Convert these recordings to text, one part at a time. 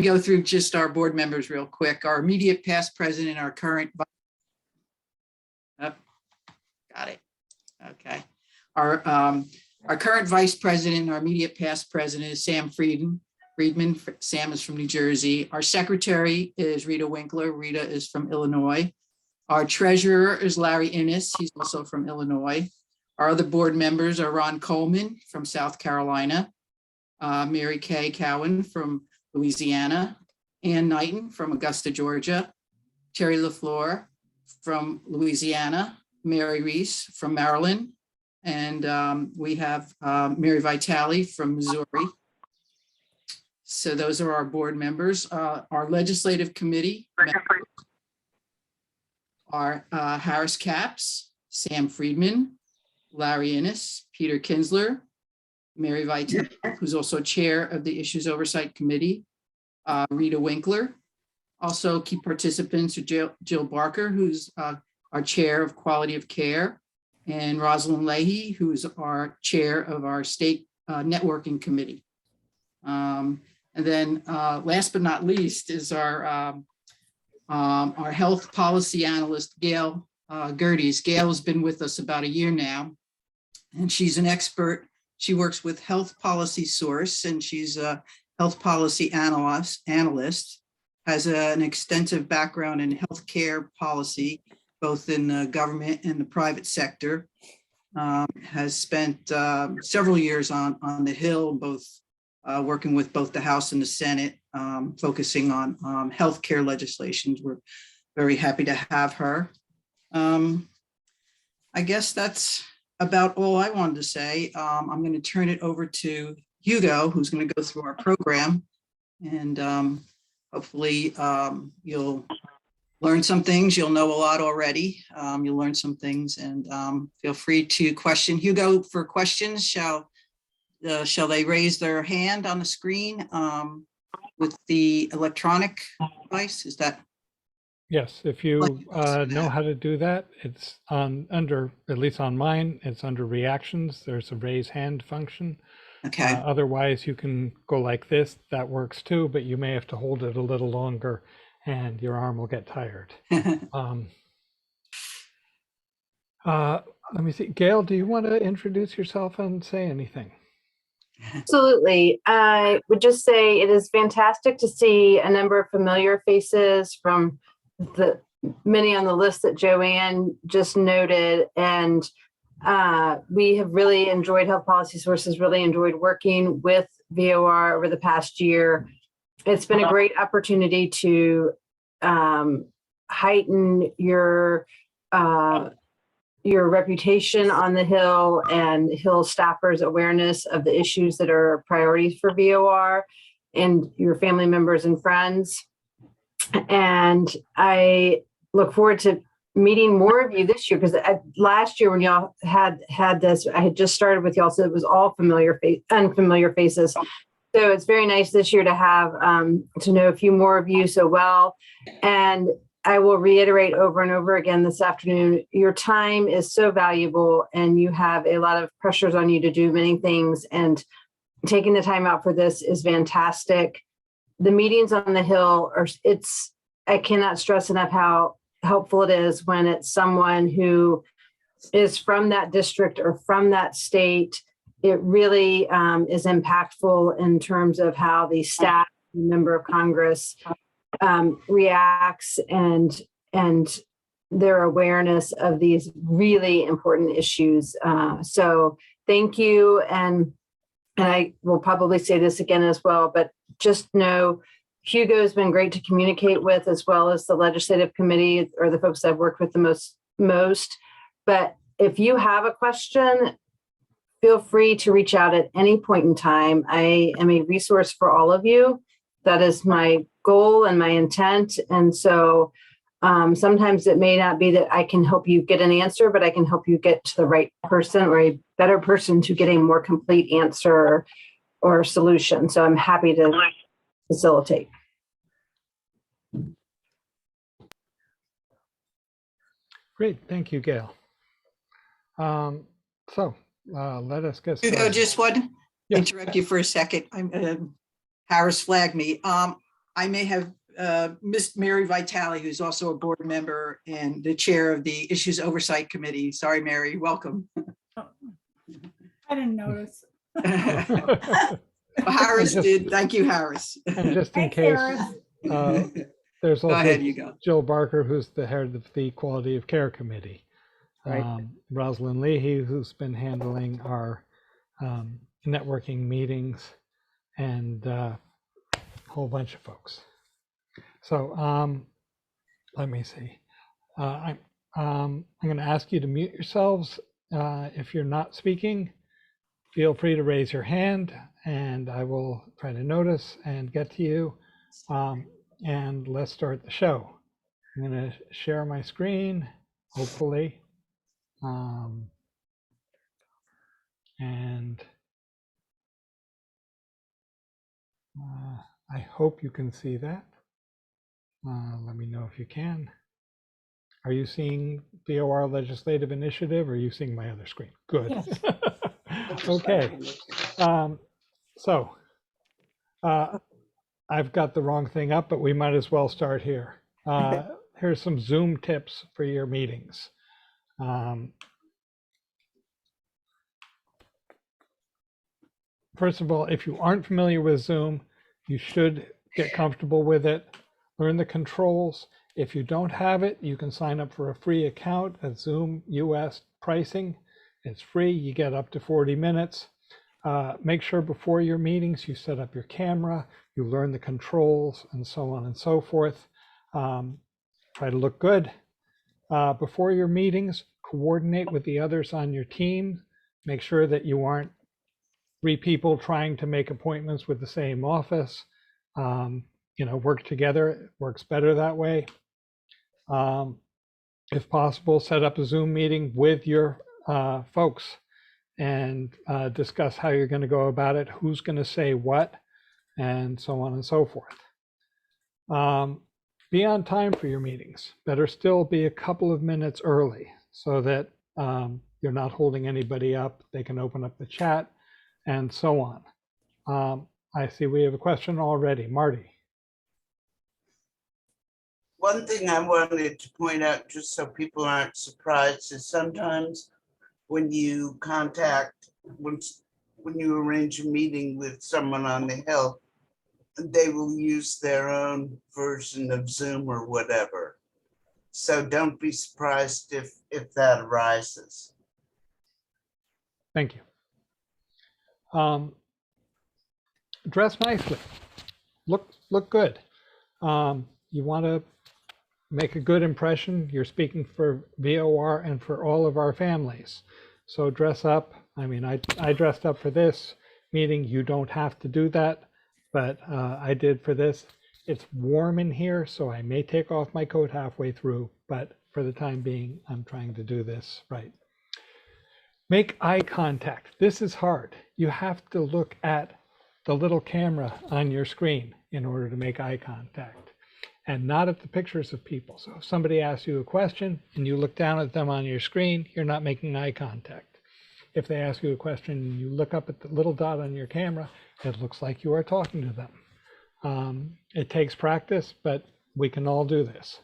Go through just our board members real quick. Our immediate past president, our current. Oh, got it. Okay. Our current vice president, our immediate past president is Sam Friedman. Sam is from New Jersey. Our secretary is Rita Winkler. Rita is from Illinois. Our treasurer is Larry Innes. He's also from Illinois. Our other board members are Ron Coleman from South Carolina, Mary Kay Cowan from Louisiana, Ann Knighton from Augusta, Georgia, Terry LaFleur from Louisiana, Mary Reese from Maryland, and we have Mary Vitale from Missouri. So those are our board members. Our legislative committee members are Harris Capps, Sam Friedman, Larry Innes, Peter Kinsler, Mary Vitale, who's also chair of the Issues Oversight Committee, Rita Winkler. Also key participants are Jill Barker, who's our chair of Quality of Care, and Rosalind Leahy, who's our chair of our state networking committee. And then last but not least is our health policy analyst, Gail Gerdes. Gail has been with us about a year now, and she's an expert. She works with Health Policy Source, and she's a health policy analyst, has an extensive background in healthcare policy, both in the government and the private sector. Has spent several years on the Hill, both working with both the House and the Senate, focusing on healthcare legislation. We're very happy to have her. I guess that's about all I wanted to say. I'm going to turn it over to Hugo, who's going to go through our program, and hopefully you'll learn some things. You'll know a lot already. You'll learn some things, and feel free to question Hugo for questions. Shall they raise their hand on the screen with the electronic device? Is that? Yes, if you know how to do that, it's under, at least on mine, it's under reactions. There's a raise hand function. Okay. Otherwise, you can go like this. That works too, but you may have to hold it a little longer and your arm will get tired. Let me see. Gail, do you want to introduce yourself and say anything? Absolutely. I would just say it is fantastic to see a number of familiar faces from the many on the list that Joanne just noted. And we have really enjoyed Health Policy Sources, really enjoyed working with VOR over the past year. It's been a great opportunity to heighten your reputation on the Hill and Hill staffers' awareness of the issues that are priorities for VOR and your family members and friends. And I look forward to meeting more of you this year, because last year when y'all had this, I had just started with y'all, so it was all unfamiliar faces. So it's very nice this year to have to know a few more of you so well. And I will reiterate over and over again this afternoon, your time is so valuable and you have a lot of pressures on you to do many things, and taking the time out for this is fantastic. The meetings on the Hill I cannot stress enough how helpful it is when it's someone who is from that district or from that state. It really is impactful in terms of how the staff, member of Congress, reacts and their awareness of these really important issues. So thank you. And I will probably say this again as well, but just know Hugo has been great to communicate with, as well as the legislative committee or the folks I've worked with the most. But if you have a question, feel free to reach out at any point in time. I am a resource for all of you. That is my goal and my intent. And so sometimes it may not be that I can help you get an answer, but I can help you get to the right person or a better person to get a more complete answer or solution. So I'm happy to facilitate. Great, thank you, Gail. So let us get started. Hugo, just want to interrupt you for a second. Harris flagged me. I may have missed Mary Vitale, who's also a board member and the chair of the Issues Oversight Committee. Sorry, Mary, welcome. I didn't notice. Harris did. Thank you, Harris. And just in Thanks, case, Harris. there's Go also ahead, you go. Jill Barker, who's the head of the Quality of Care Committee. Right. Rosalind Leahy, who's been handling our networking meetings, and a whole bunch of folks. So let me see. I'm going to ask you to mute yourselves. If you're not speaking, feel free to raise your hand and I will try to notice and get to you. And let's start the show. I'm going to share my screen, hopefully. And I hope you can see that. Let me know if you can. Are you seeing VOR Legislative Initiative or are you seeing my other screen? Good. Yes. Okay. I've got the wrong thing up, but we might as well start here. Here's some Zoom tips for your meetings. First of all, if you aren't familiar with Zoom, you should get comfortable with it. Learn the controls. If you don't have it, you can sign up for a free account at Zoom US pricing. It's free. You get up to 40 minutes. Make sure before your meetings you set up your camera, you learn the controls and so on and so forth. Try to look good. Before your meetings, coordinate with the others on your team. Make sure that you aren't 3 people trying to make appointments with the same office. Work together. It works better that way. If possible, set up a Zoom meeting with your folks and discuss how you're going to go about it, who's going to say what, and so on and so forth. Be on time for your meetings. Better still be a couple of minutes early so that you're not holding anybody up. They can open up the chat and so on. I see we have a question already. Marty. One thing I wanted to point out, just so people aren't surprised, is sometimes when you when you arrange a meeting with someone on the Hill, they will use their own version of Zoom or whatever. So don't be surprised if that arises. Thank you. Dress nicely. Look good. You want to make a good impression. You're speaking for VOR and for all of our families. So dress up. I mean, I dressed up for this meeting. You don't have to do that, but I did for this. It's warm in here, so I may take off my coat halfway through, but for the time being, I'm trying to do this right. Make eye contact. This is hard. You have to look at the little camera on your screen in order to make eye contact, and not at the pictures of people. So if somebody asks you a question and you look down at them on your screen, you're not making eye contact. If they ask you a question and you look up at the little dot on your camera, it looks like you are talking to them. It takes practice, but we can all do this.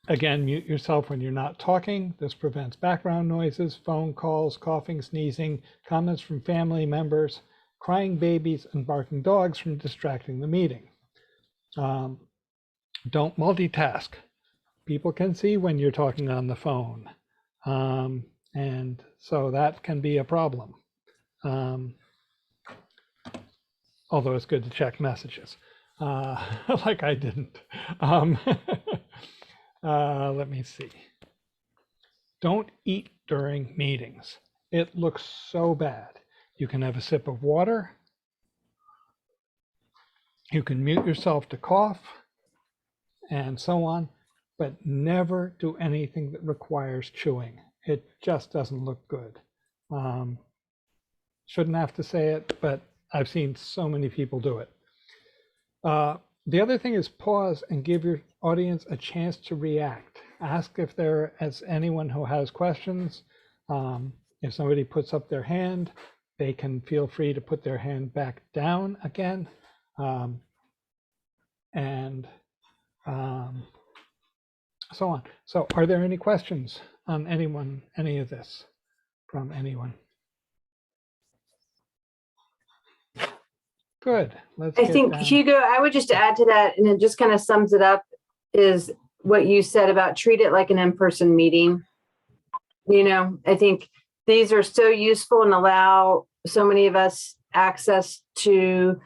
Again, mute yourself when you're not talking. This prevents background noises, phone calls, coughing, sneezing, comments from family members, crying babies, and barking dogs from distracting the meeting. Don't multitask. People can see when you're talking on the phone. And so that can be a problem. Although it's good to check messages, like I didn't. Let me see. Don't eat during meetings. It looks so bad. You can have a sip of water. You can mute yourself to cough and so on, but never do anything that requires chewing. It just doesn't look good. Shouldn't have to say it, but I've seen so many people do it. The other thing is pause and give your audience a chance to react. Ask if there is anyone who has questions. If somebody puts up their hand, they can feel free to put their hand back down again. And so on. So are there any questions on any of this from anyone? Good. Let's I get think, down. Hugo, I would just add to that, and it just kind of sums it up, is what you said about treat it like an in-person meeting. You know, I think these are so useful and allow so many of us access to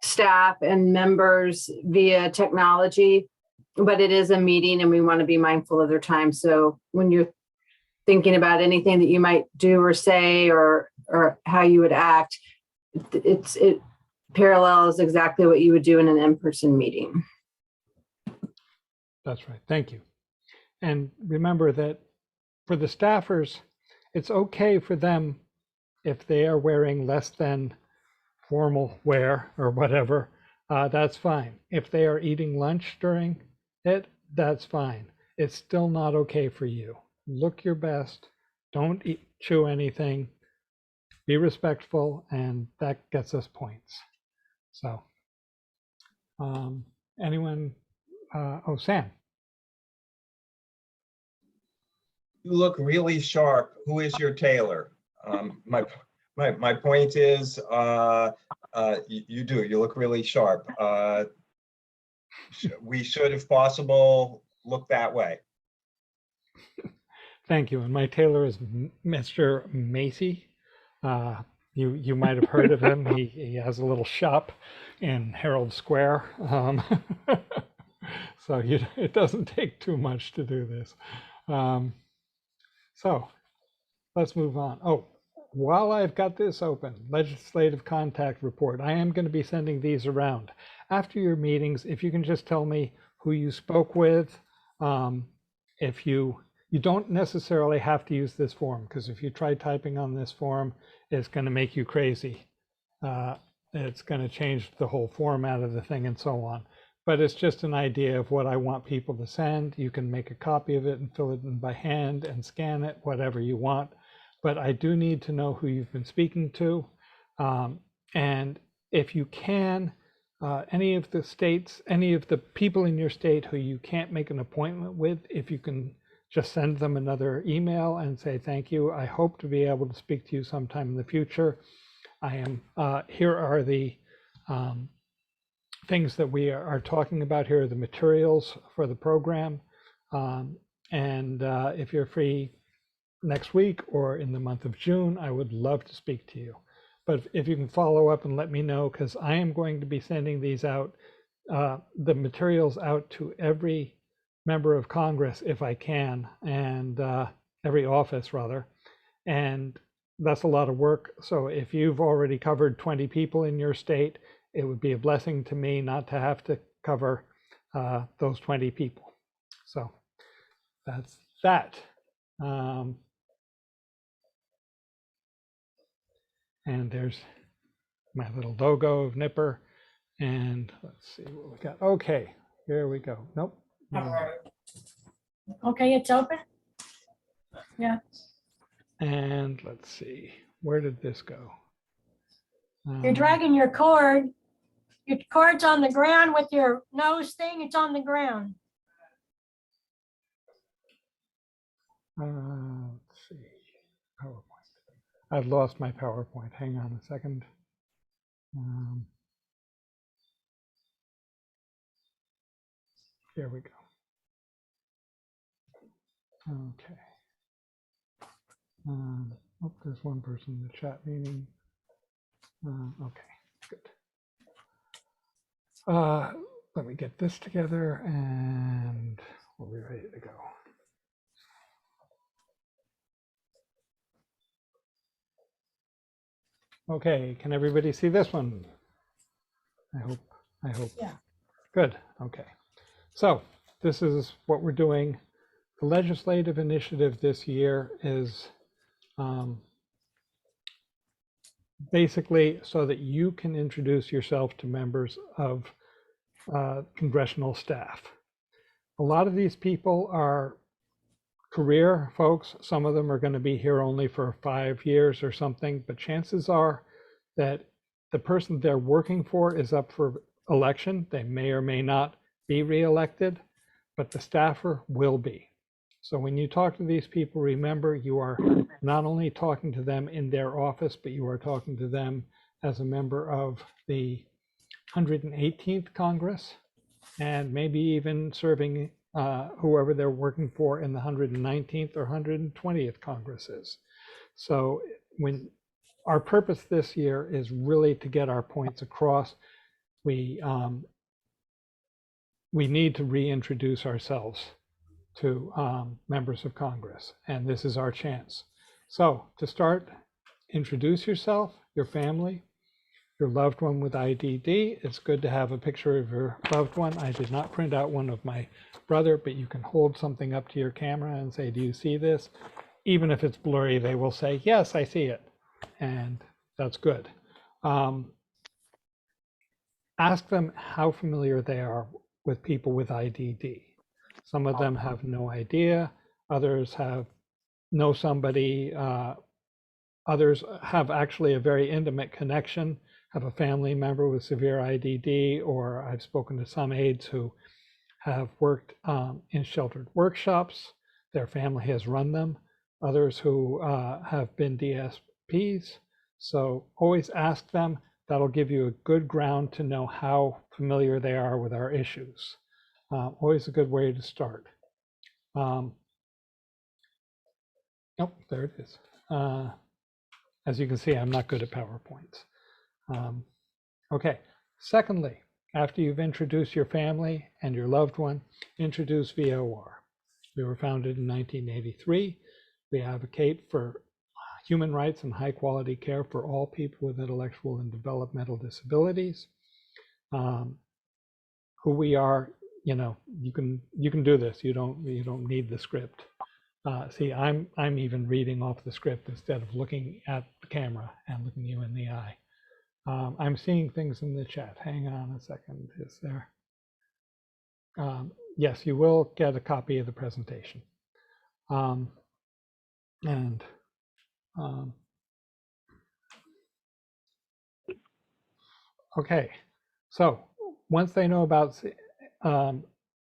staff and members via technology, but it is a meeting and we want to be mindful of their time. So when you're thinking about anything that you might do or say or how you would act, it parallels exactly what you would do in an in-person meeting. That's right. Thank you. And remember that for the staffers, it's okay for them if they are wearing less than formal wear or whatever, that's fine. If they are eating lunch during it, that's fine. It's still not okay for you. Look your best. Don't chew anything. Be respectful, and that gets us points. So, anyone? Oh, Sam. You look really sharp. Who is your tailor? My point is, you do. You look really sharp. We should, if possible, look that way. Thank you. And my tailor is Mr. Macy. You might have heard of him. He has a little shop in Herald Square. So it doesn't take too much to do this. So let's move on. Oh, while I've got this open, legislative contact report, I am going to be sending these around. After your meetings, if you can just tell me who you spoke with, if you don't necessarily have to use this form, because if you try typing on this form, it's going to make you crazy. It's going to change the whole format of the thing and so on. But it's just an idea of what I want people to send. You can make a copy of it and fill it in by hand and scan it, whatever you want. But I do need to know who you've been speaking to. And if you can, any of the states, any of the people in your state who you can't make an appointment with, if you can just send them another email and say, thank you. I hope to be able to speak to you sometime in the future. Here are the things that we are talking about. Here are the materials for the program. If you're free next week or in the month of June, I would love to speak to you. But if you can follow up and let me know, because I am going to be sending these out, the materials out to every member of Congress if I can, and every office rather. And that's a lot of work. So if you've already covered 20 people in your state, it would be a blessing to me not to have to cover those 20 people. So that's that. And there's my little logo of Nipper. And let's see what we got. Okay, here we go. Nope. Okay, it's open? Yeah. And let's see, where did this go? You're dragging your cord. Your cord's on the ground with your nose thing. It's on the ground. Let's see, PowerPoint. I've lost my PowerPoint. Hang on a second. Here we go. Okay. Oh, there's one person in the chat meeting. Okay, good. Let me get this together and we'll be ready to go. Okay, can everybody see this one? I hope. Yeah. Good, okay. So this is what we're doing. The legislative initiative this year is basically so that you can introduce yourself to members of congressional staff. A lot of these people are career folks. Some of them are going to be here only for 5 years or something, but chances are that the person they're working for is up for election. They may or may not be reelected, but the staffer will be. So when you talk to these people, remember you are not only talking to them in their office, but you are talking to them as a member of the 118th Congress, and maybe even serving whoever they're working for in the 119th or 120th Congresses. So when our purpose this year is really to get our points across, we need to reintroduce ourselves to members of Congress, and this is our chance. So to start, introduce yourself, your family, your loved one with IDD. It's good to have a picture of your loved one. I did not print out one of my brother, but you can hold something up to your camera and say, do you see this? Even if it's blurry, they will say, yes, I see it. And that's good. Ask them how familiar they are with people with IDD. Some of them have no idea. Others know somebody. Others have actually a very intimate connection, have a family member with severe IDD, or I've spoken to some aides who have worked in sheltered workshops. Their family has run them. Others who have been DSPs. So always ask them. That'll give you a good ground to know how familiar they are with our issues. Always a good way to start. Oh, there it is. As you can see, I'm not good at PowerPoints. Okay, secondly, after you've introduced your family and your loved one, introduce VOR. We were founded in 1983. We advocate for human rights and high quality care for all people with intellectual and developmental disabilities. Who we are, you can do this. You don't need the script. See, I'm even reading off the script instead of looking at the camera and looking you in the eye. I'm seeing things in the chat. Hang on a second. Is there? Yes, you will get a copy of the presentation. Okay, so once they know about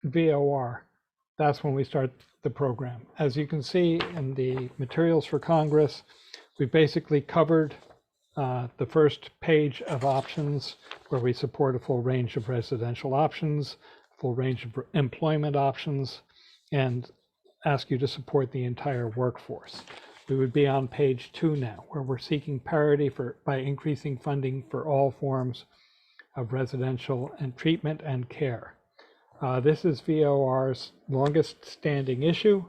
VOR, that's when we start the program. As you can see in the materials for Congress, we basically covered the first page of options, where we support a full range of residential options, full range of employment options, and ask you to support the entire workforce. We would be on page 2 now, where we're seeking parity by increasing funding for all forms of residential and treatment and care. This is VOR's longest standing issue.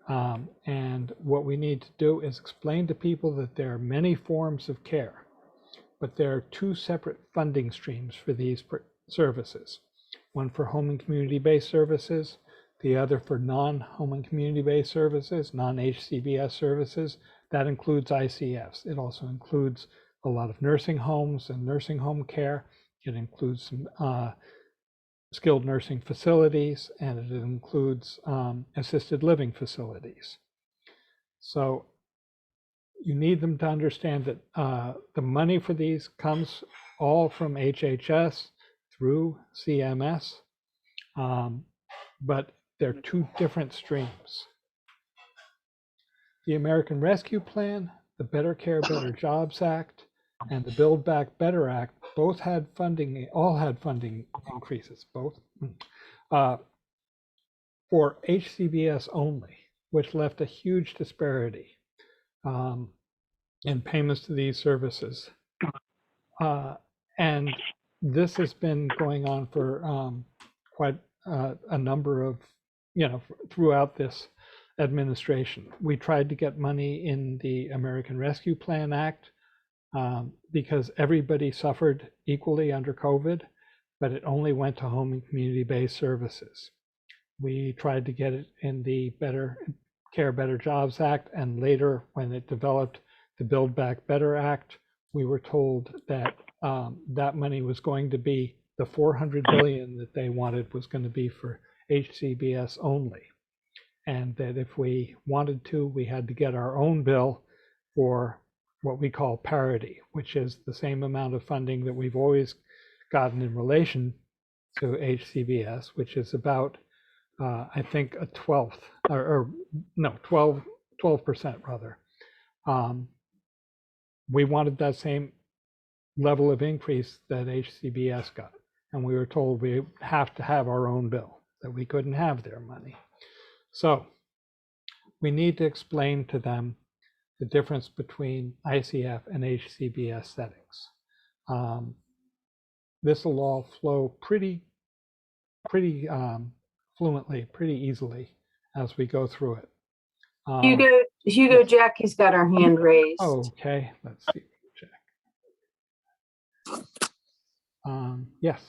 And what we need to do is explain to people that there are many forms of care, but there are 2 separate funding streams for these services. One for home and community-based services, the other for non-home and community-based services, non-HCBS services. That includes ICFs. It also includes a lot of nursing homes and nursing home care. It includes some skilled nursing facilities, and it includes assisted living facilities. So you need them to understand that the money for these comes all from HHS through CMS, but they're 2 different streams. The American Rescue Plan, the Better Care, Better Jobs Act, and the Build Back Better Act both had funding, all had funding increases, both for HCBS only, which left a huge disparity in payments to these services. And this has been going on for quite a number of, throughout this administration. We tried to get money in the American Rescue Plan Act because everybody suffered equally under COVID, but it only went to home and community-based services. We tried to get it in the Better Care, Better Jobs Act, and later when it developed the Build Back Better Act, we were told that that money was going to be, the $400 billion that they wanted was going to be for HCBS only. and that if we wanted to, we had to get our own bill for what we call parity, which is the same amount of funding that we've always gotten in relation to HCBS, which is about, I think, a 12th, or no, 12% rather. We wanted that same level of increase that HCBS got. And we were told we have to have our own bill, that we couldn't have their money. So we need to explain to them the difference between ICF and HCBS settings. This will all flow pretty fluently, pretty easily as we go through it. Hugo, yes. Jackie's got her hand raised. Okay, let's see. Yes,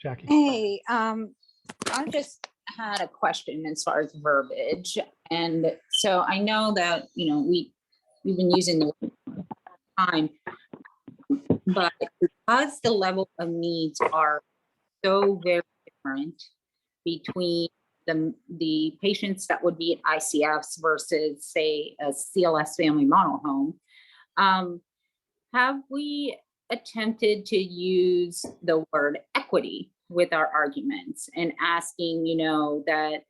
Jackie. Hey, I just had a question as far as verbiage. And so I know that, we've been using the word time, but because the level of needs are so very different between the patients that would be at ICFs versus, say, a CLS family model home, have we attempted to use the word equity with our arguments and asking, that,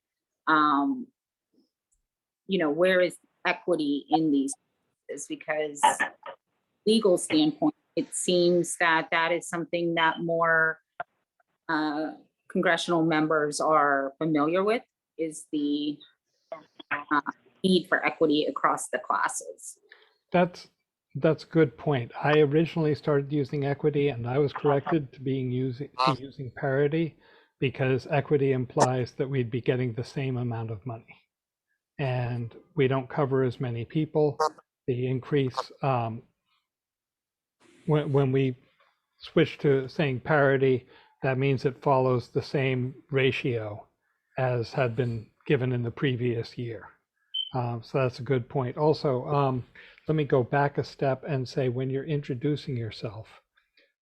where is equity in these cases? Because legal standpoint, it seems that that is something that more congressional members are familiar with, is the need for equity across the classes. That's a good point. I originally started using equity, and I was corrected to using parity, because equity implies that we'd be getting the same amount of money, and we don't cover as many people. The increase, when we switch to saying parity, that means it follows the same ratio as had been given in the previous year. So that's a good point. Also, let me go back a step and say, when you're introducing yourself,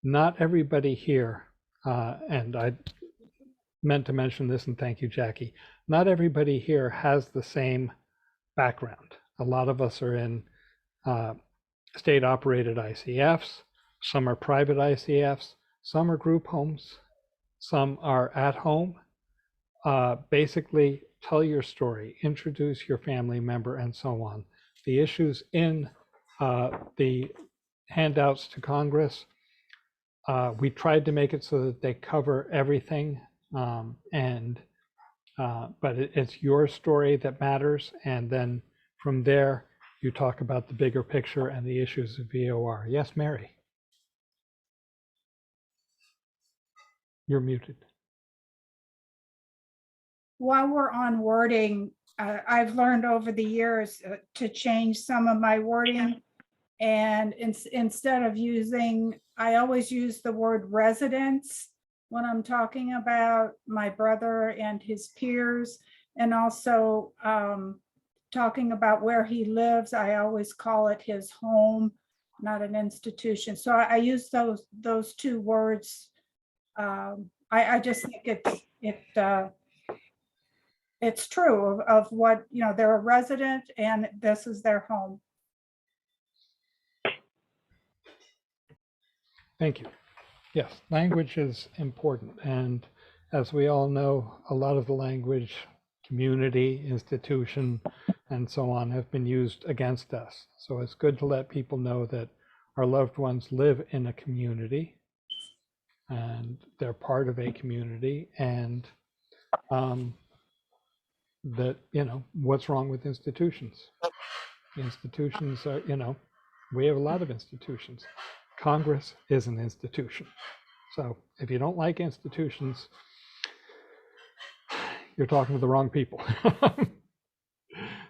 not everybody here, and I meant to mention this, and thank you, Jackie, not everybody here has the same background. A lot of us are in state-operated ICFs, some are private ICFs, some are group homes, some are at home. Basically, tell your story, introduce your family member, and so on. The issues in the handouts to Congress, we tried to make it so that they cover everything, but it's your story that matters, and then from there you talk about the bigger picture and the issues of VOR. Yes, Mary. You're muted. While we're on wording, I've learned over the years to change some of my wording. And instead of I always use the word residents when I'm talking about my brother and his peers, and also talking about where he lives. I always call it his home, not an institution. So I use those two words. I just think it's true of what, they're a resident and this is their home. Thank you. Yes, language is important. And as we all know, a lot of the language, community, institution, and so on, have been used against us. So it's good to let people know that our loved ones live in a community and they're part of a community, and that, what's wrong with institutions? Institutions are, we have a lot of institutions. Congress is an institution. So if you don't like institutions, you're talking to the wrong people.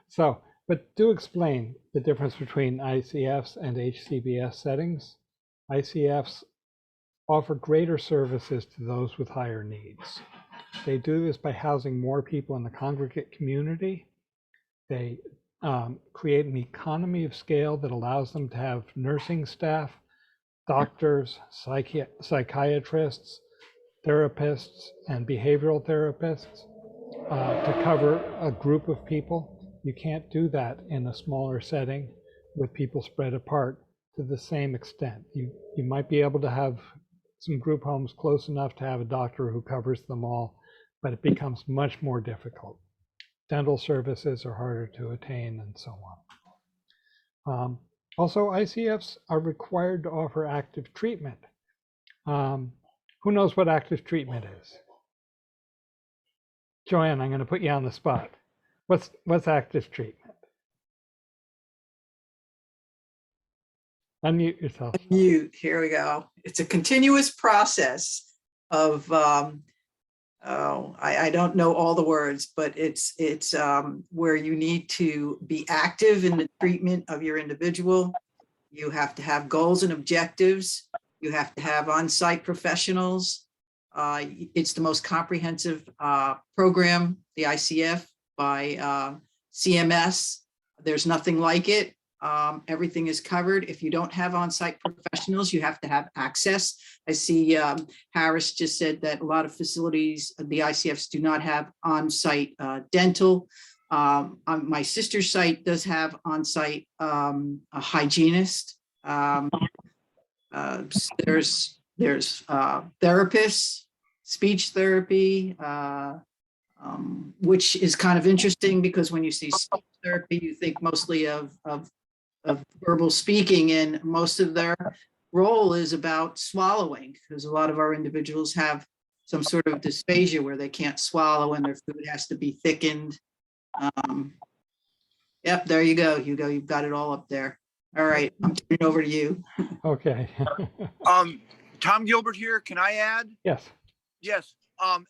So, but do explain the difference between ICFs and HCBS settings. ICFs offer greater services to those with higher needs. They do this by housing more people in the congregate community. They create an economy of scale that allows them to have nursing staff, doctors, psychiatrists, therapists, and behavioral therapists. to cover a group of people. You can't do that in a smaller setting with people spread apart to the same extent. You might be able to have some group homes close enough to have a doctor who covers them all, but it becomes much more difficult. Dental services are harder to attain and so on. Also, ICFs are required to offer active treatment. Who knows what active treatment is? Joanne, I'm going to put you on the spot. What's active treatment? Unmute yourself. Mute, here we go. It's a continuous process of, I don't know all the words, but it's where you need to be active in the treatment of your individual. You have to have goals and objectives. You have to have on-site professionals. It's the most comprehensive program, the ICF by CMS. There's nothing like it. Everything is covered. If you don't have on-site professionals, you have to have access. I see Harris just said that a lot of facilities, the ICFs do not have on-site dental. My sister's site does have on-site a hygienist. There's therapists, speech therapy, which is kind of interesting because when you see speech therapy, you think mostly of verbal speaking, and most of their role is about swallowing, because a lot of our individuals have some sort of dysphagia where they can't swallow and their food has to be thickened. Yep, there you go, Hugo. You've got it all up there. All right, I'm turning it over to you. Okay. Tom Gilbert here. Can I add? Yes. Yes.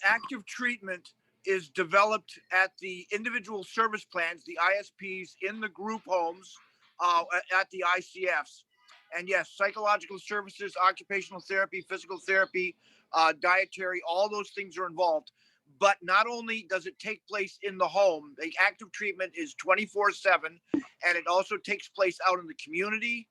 Active treatment is developed at the individual service plans, the ISPs in the group homes, at the ICFs. And yes, psychological services, occupational therapy, physical therapy, dietary, all those things are involved. But not only does it take place in the home, the active treatment is 24/7, and it also takes place out in the community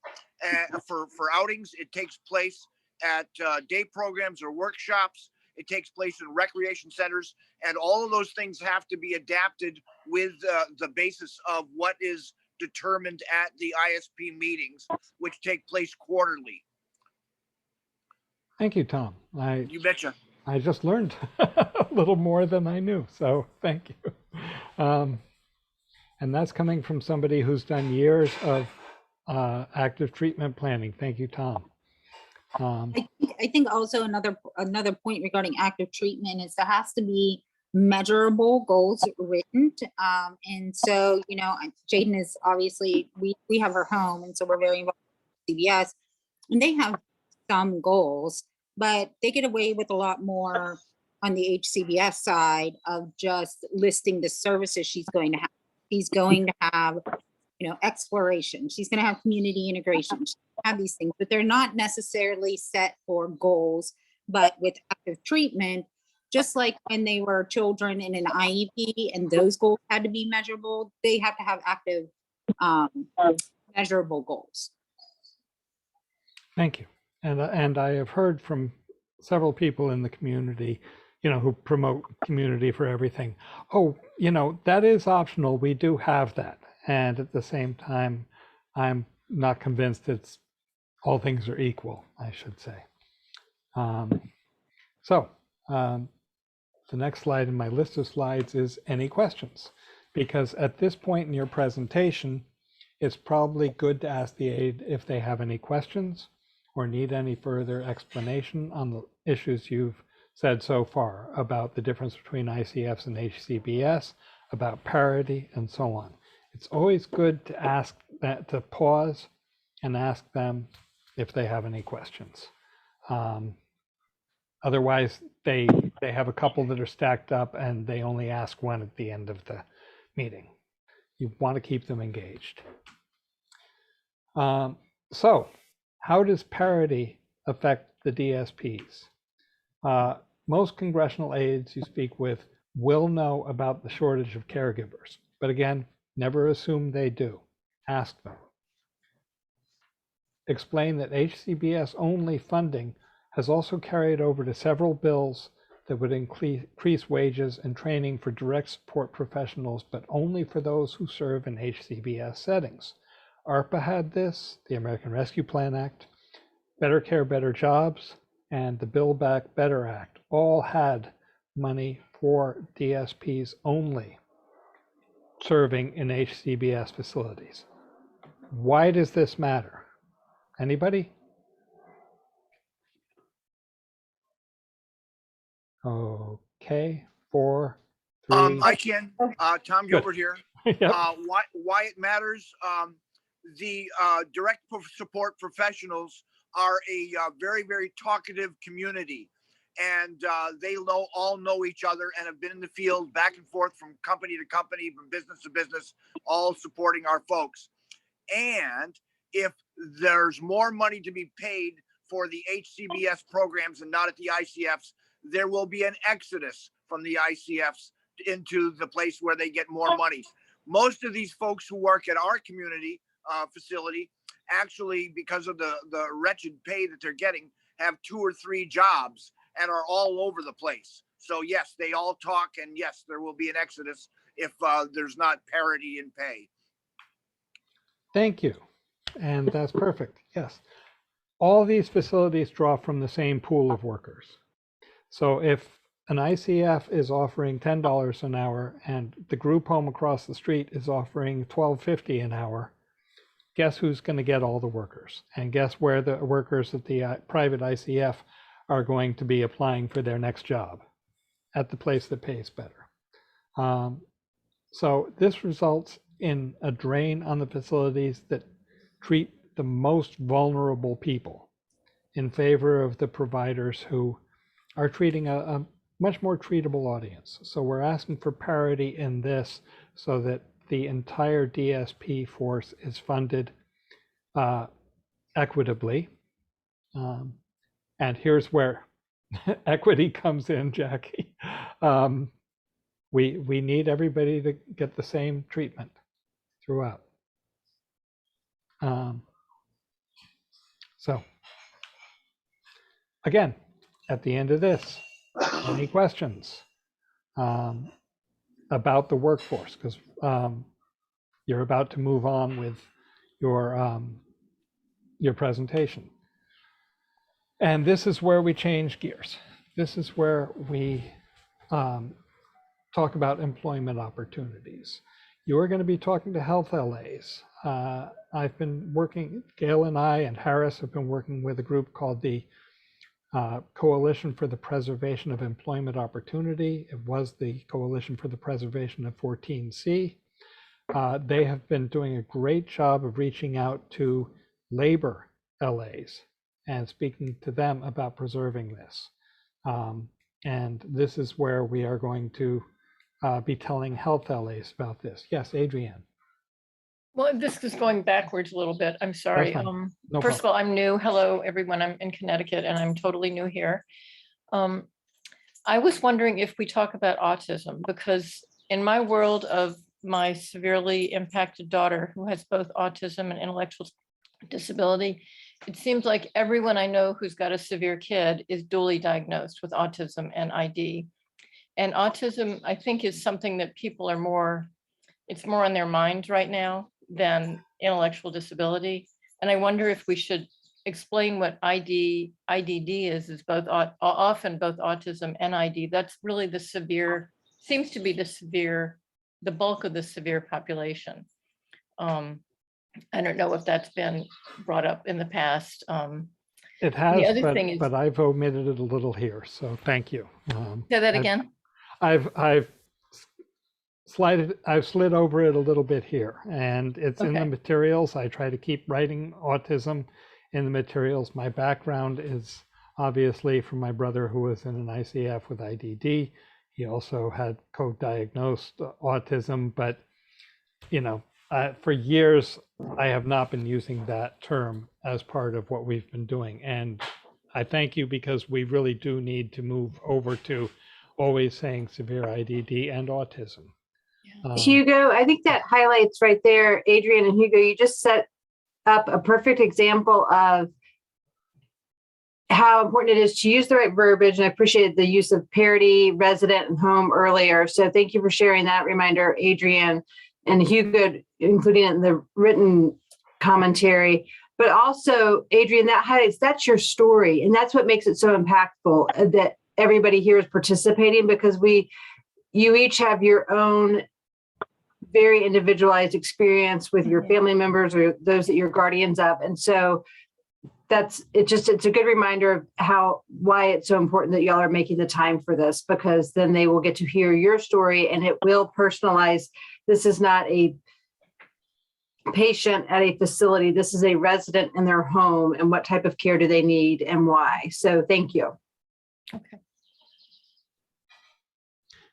for outings. It takes place at day programs or workshops. It takes place in recreation centers, and all of those things have to be adapted with the basis of what is determined at the ISP meetings, which take place quarterly. Thank you, Tom. You betcha. I just learned a little more than I knew, so thank you. And that's coming from somebody who's done years of active treatment planning. Thank you, Tom. I think also another point regarding active treatment is there has to be measurable goals written. And so, you know, Jaden is obviously, we have her home, and so we're very involved with CBS, and they have some goals, but they get away with a lot more on the HCBS side of just listing the services she's going to have. She's going to have, you know, exploration. She's going to have community integration. She's going to have these things, but they're not necessarily set for goals. But with active treatment, just like when they were children in an IEP and those goals had to be measurable, they have to have active, measurable goals. Thank you. And I have heard from several people in the community, you know, who promote community for everything. Oh, you know, that is optional. We do have that. And at the same time, I'm not convinced it's all things are equal, I should say. The next slide in my list of slides is any questions, because at this point in your presentation, it's probably good to ask the aide if they have any questions or need any further explanation on the issues you've said so far about the difference between ICFs and HCBS, about parity, and so on. It's always good to ask that, to pause and ask them if they have any questions. Otherwise, they have a couple that are stacked up and they only ask one at the end of the meeting. You want to keep them engaged. So how does parity affect the DSPs? Most congressional aides you speak with will know about the shortage of caregivers, but again, never assume they do. Ask them. Explain that HCBS only funding has also carried over to several bills that would increase wages and training for direct support professionals, but only for those who serve in HCBS settings. ARPA had this, the American Rescue Plan Act, Better Care, Better Jobs, and the Build Back Better Act all had money for DSPs only serving in HCBS facilities. Why does this matter? Anybody? Okay, 4, 3. I can, Tom Good. Gilbert here. Yep. Why it matters, the direct support professionals are a very, very talkative community. And they all know each other and have been in the field back and forth from company to company, from business to business, all supporting our folks. And if there's more money to be paid for the HCBS programs and not at the ICFs, there will be an exodus from the ICFs into the place where they get more money. Most of these folks who work at our community facility, actually, because of the wretched pay that they're getting, have 2 or 3 jobs and are all over the place. So yes, they all talk, and yes, there will be an exodus if there's not parity in pay. Thank you. And that's perfect. Yes. All these facilities draw from the same pool of workers. So if an ICF is offering $10 an hour and the group home across the street is offering $12.50 an hour, guess who's going to get all the workers? And guess where the workers at the private ICF are going to be applying for their next job? At the place that pays better. So this results in a drain on the facilities that treat the most vulnerable people in favor of the providers who are treating a much more treatable audience. So we're asking for parity in this so that the entire DSP force is funded equitably. And here's where equity comes in, Jackie. We need everybody to get the same treatment throughout. So again, at the end of this, any questions about the workforce? Because you're about to move on with your presentation. And this is where we change gears. This is where we talk about employment opportunities. You're going to be talking to health LAs. I've been working, Gail and I and Harris have been working with a group called the Coalition for the Preservation of Employment Opportunity. It was the Coalition for the Preservation of 14C. They have been doing a great job of reaching out to labor LAs and speaking to them about preserving this. And this is where we are going to be telling health LAs about this. Yes, Adrienne. Well, this is going backwards a little bit. I'm sorry. No First of all, I'm new. Hello, everyone. I'm in Connecticut and I'm totally new here. I was wondering if we talk about autism, because in my world of my severely impacted daughter who has both autism and intellectual disability, it seems like everyone I know who's got a severe kid is dually diagnosed with autism and ID. And autism, I think, is something that people are more, it's more on their minds right now than intellectual disability. And I wonder if we should explain what IDD is both often both autism and ID. That's really the severe, seems to be the bulk of the severe population. I don't know if that's been brought up in the past. It has, thing is, but I've omitted it a little here, so thank you. say that again. I've slid over it a little bit here, and it's in the Okay. materials. I try to keep writing autism in the materials. My background is obviously from my brother who was in an ICF with IDD. He also had co-diagnosed autism, but you know, for years I have not been using that term as part of what we've been doing. And I thank you, because we really do need to move over to always saying severe IDD and autism. Hugo, I think that highlights right there, Adrienne and Hugo, you just set up a perfect example of how important it is to use the right verbiage. And I appreciate the use of parity, resident, and home earlier. So thank you for sharing that reminder, Adrienne, and Hugo, including it in the written commentary. But also, Adrienne, that highlights, that's your story. And that's what makes it so impactful, that everybody here is participating, because you each have your own very individualized experience with your family members or those that you're guardians of. And so it's a good reminder of why it's so important that y'all are making the time for this, because then they will get to hear your story and it will personalize. This is not a patient at a facility. This is a resident in their home, and what type of care do they need and why. So thank you. Okay.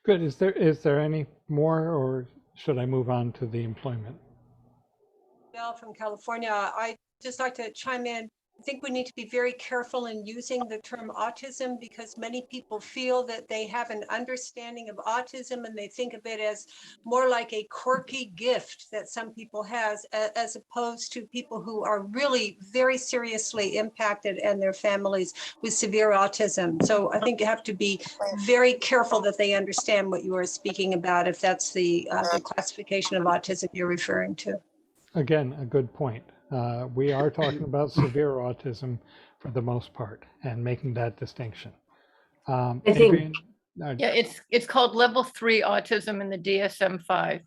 Good. Is there any more, or should I move on to the employment? Bell from California. I just like to chime in. I think we need to be very careful in using the term autism, because many people feel that they have an understanding of autism and they think of it as more like a quirky gift that some people has, as opposed to people who are really very seriously impacted and their families with severe autism. So I think you have to be very careful that they understand what you are speaking about, if that's the classification of autism you're referring to. Again, a good point. We are talking about severe autism for the most part, and making that distinction. I think- Adrienne, Yeah, it's called level 3 autism in the DSM-5,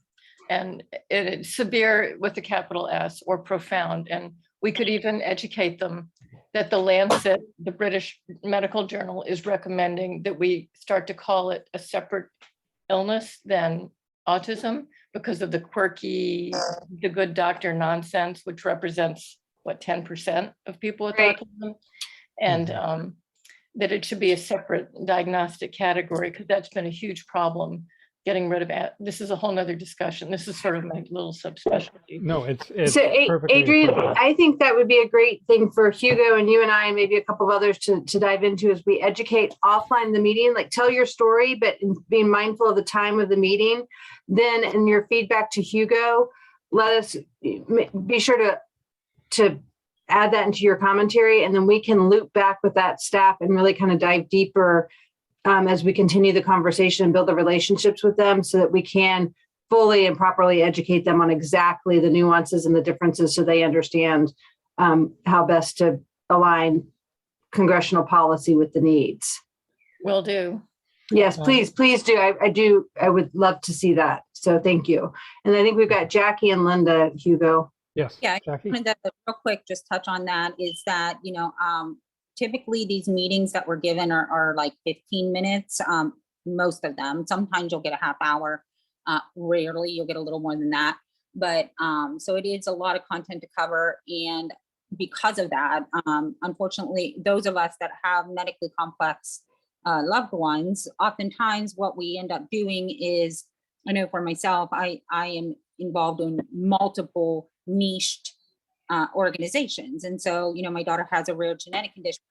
and it's severe with a capital S, or profound. And we could even educate them that the Lancet, the British medical journal, is recommending that we start to call it a separate illness than autism, because of the quirky, the good doctor nonsense, which represents what, 10% of people with Right. autism, and that it should be a separate diagnostic category, because that's been a huge problem. Getting rid of it. This is a whole nother discussion. This is sort of my little subspecialty. no, it's So perfectly Adrienne, appropriate. I think that would be a great thing for Hugo and you and I, and maybe a couple of others to dive into, as we educate offline the meeting, like tell your story, but being mindful of the time of the meeting. Then in your feedback to Hugo, let us be sure to add that into your commentary, and then we can loop back with that staff and really kind of dive deeper as we continue the conversation and build the relationships with them, so that we can fully and properly educate them on exactly the nuances and the differences, so they understand how best to align congressional policy with the needs. Will do. Yes, please do. I would love to see that. So thank you. And I think we've got Jackie and Linda, Hugo. Yes, Yeah, Jackie? I wanted to real quick just touch on that, is that, typically these meetings that we're given are like 15 minutes, most of them. Sometimes you'll get a half hour. Rarely you'll get a little more than that. But so it is a lot of content to cover. And because of that, unfortunately, those of us that have medically complex loved ones, oftentimes what we end up doing is, I know for myself, I am involved in multiple niched organizations. And so, my daughter has a rare genetic condition.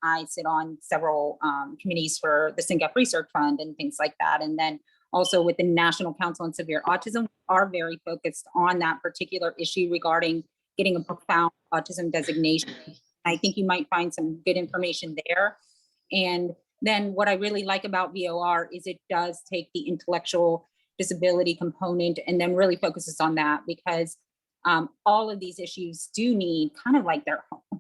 I sit on several committees for the SINGAP Research Fund and things like that. And then also with the National Council on Severe Autism, are very focused on that particular issue regarding getting a profound autism designation. I think you might find some good information there. And then what I really like about VOR is it does take the intellectual disability component and then really focuses on that, because all of these issues do need kind of like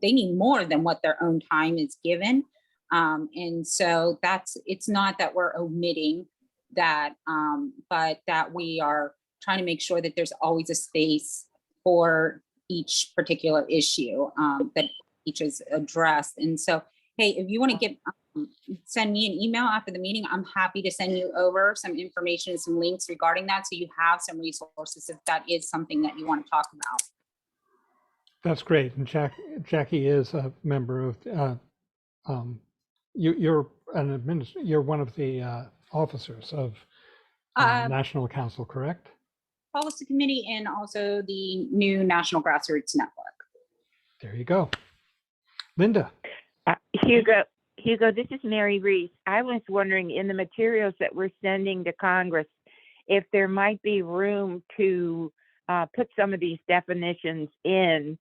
they need more than what their own time is given. And so it's not that we're omitting that, but that we are trying to make sure that there's always a space for each particular issue that each is addressed. And so, hey, if you want to send me an email after the meeting, I'm happy to send you over some information and some links regarding that, so you have some resources if that is something that you want to talk about. That's great. And Jackie is a member of, you're you're one of the officers of National Council, correct? Policy Committee, and also the new National Grassroots Network. There you go. Linda. Hugo, this is Mary Reese. I was wondering, in the materials that we're sending to Congress, if there might be room to put some of these definitions in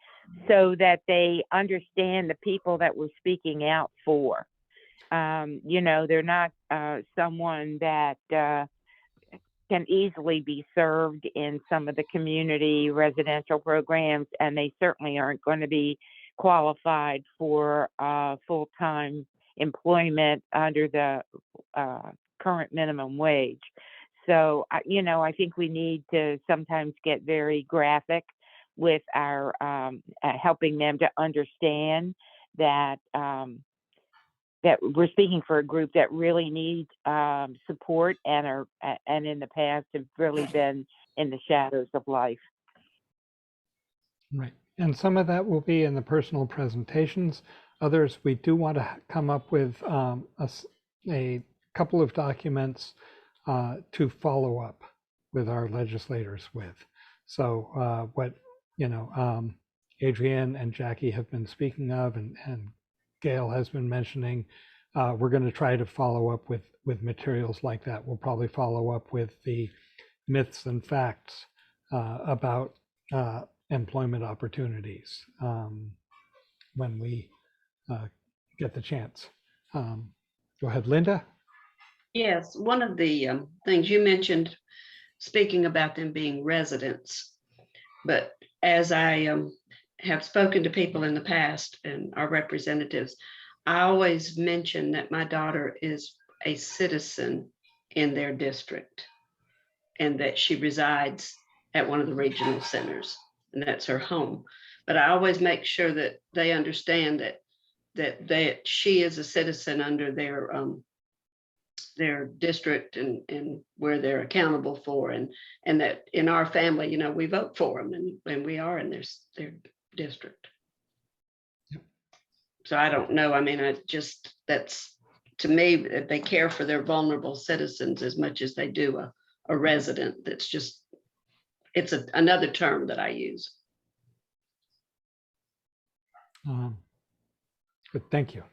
so that they understand the people that we're speaking out for. You know, they're not someone that can easily be served in some of the community residential programs, and they certainly aren't going to be qualified for full-time employment under the current minimum wage. So, you know, I think we need to sometimes get very graphic with our helping them to understand that that we're speaking for a group that really needs support and in the past have really been in the shadows of life. Right. And some of that will be in the personal presentations. Others, we do want to come up with a couple of documents to follow up with our legislators with. So what, you know, Adrienne and Jackie have been speaking of, and Gail has been mentioning, we're going to try to follow up with materials like that. We'll probably follow up with the myths and facts about employment opportunities when we get the chance. Go ahead, Linda. Yes, one of the things you mentioned, speaking about them being residents, but as I have spoken to people in the past and our representatives, I always mention that my daughter is a citizen in their district and that she resides at one of the regional centers, and that's her home. But I always make sure that they understand that she is a citizen under their district and where they're accountable for, and that in our family, you know, we vote for them and we are in their district. Yep. So I don't know. I mean, that's, to me, they care for their vulnerable citizens as much as they do a resident. That's just, it's another term that I use. Good, thank you.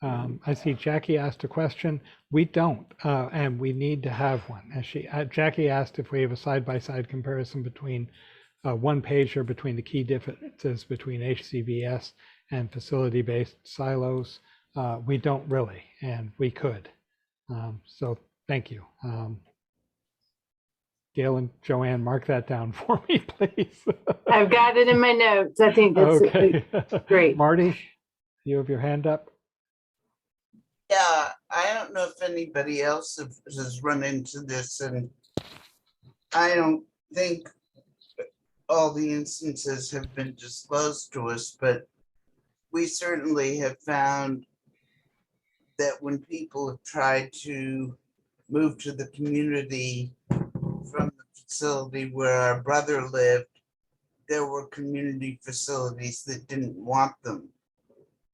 I see Jackie asked a question. We don't, and we need to have one. As Jackie asked if we have a side-by-side comparison between one pager between the key differences between HCBS and facility-based silos. We don't really, and we could. So thank you. Gail and Joanne, mark that down for me, please. I've got it in my notes. I think that's okay. Great. Marty, you have your hand up. Yeah, I don't know if anybody else has run into this, and I don't think all the instances have been disclosed to us, but we certainly have found that when people have tried to move to the community from the facility where our brother lived, there were community facilities that didn't want them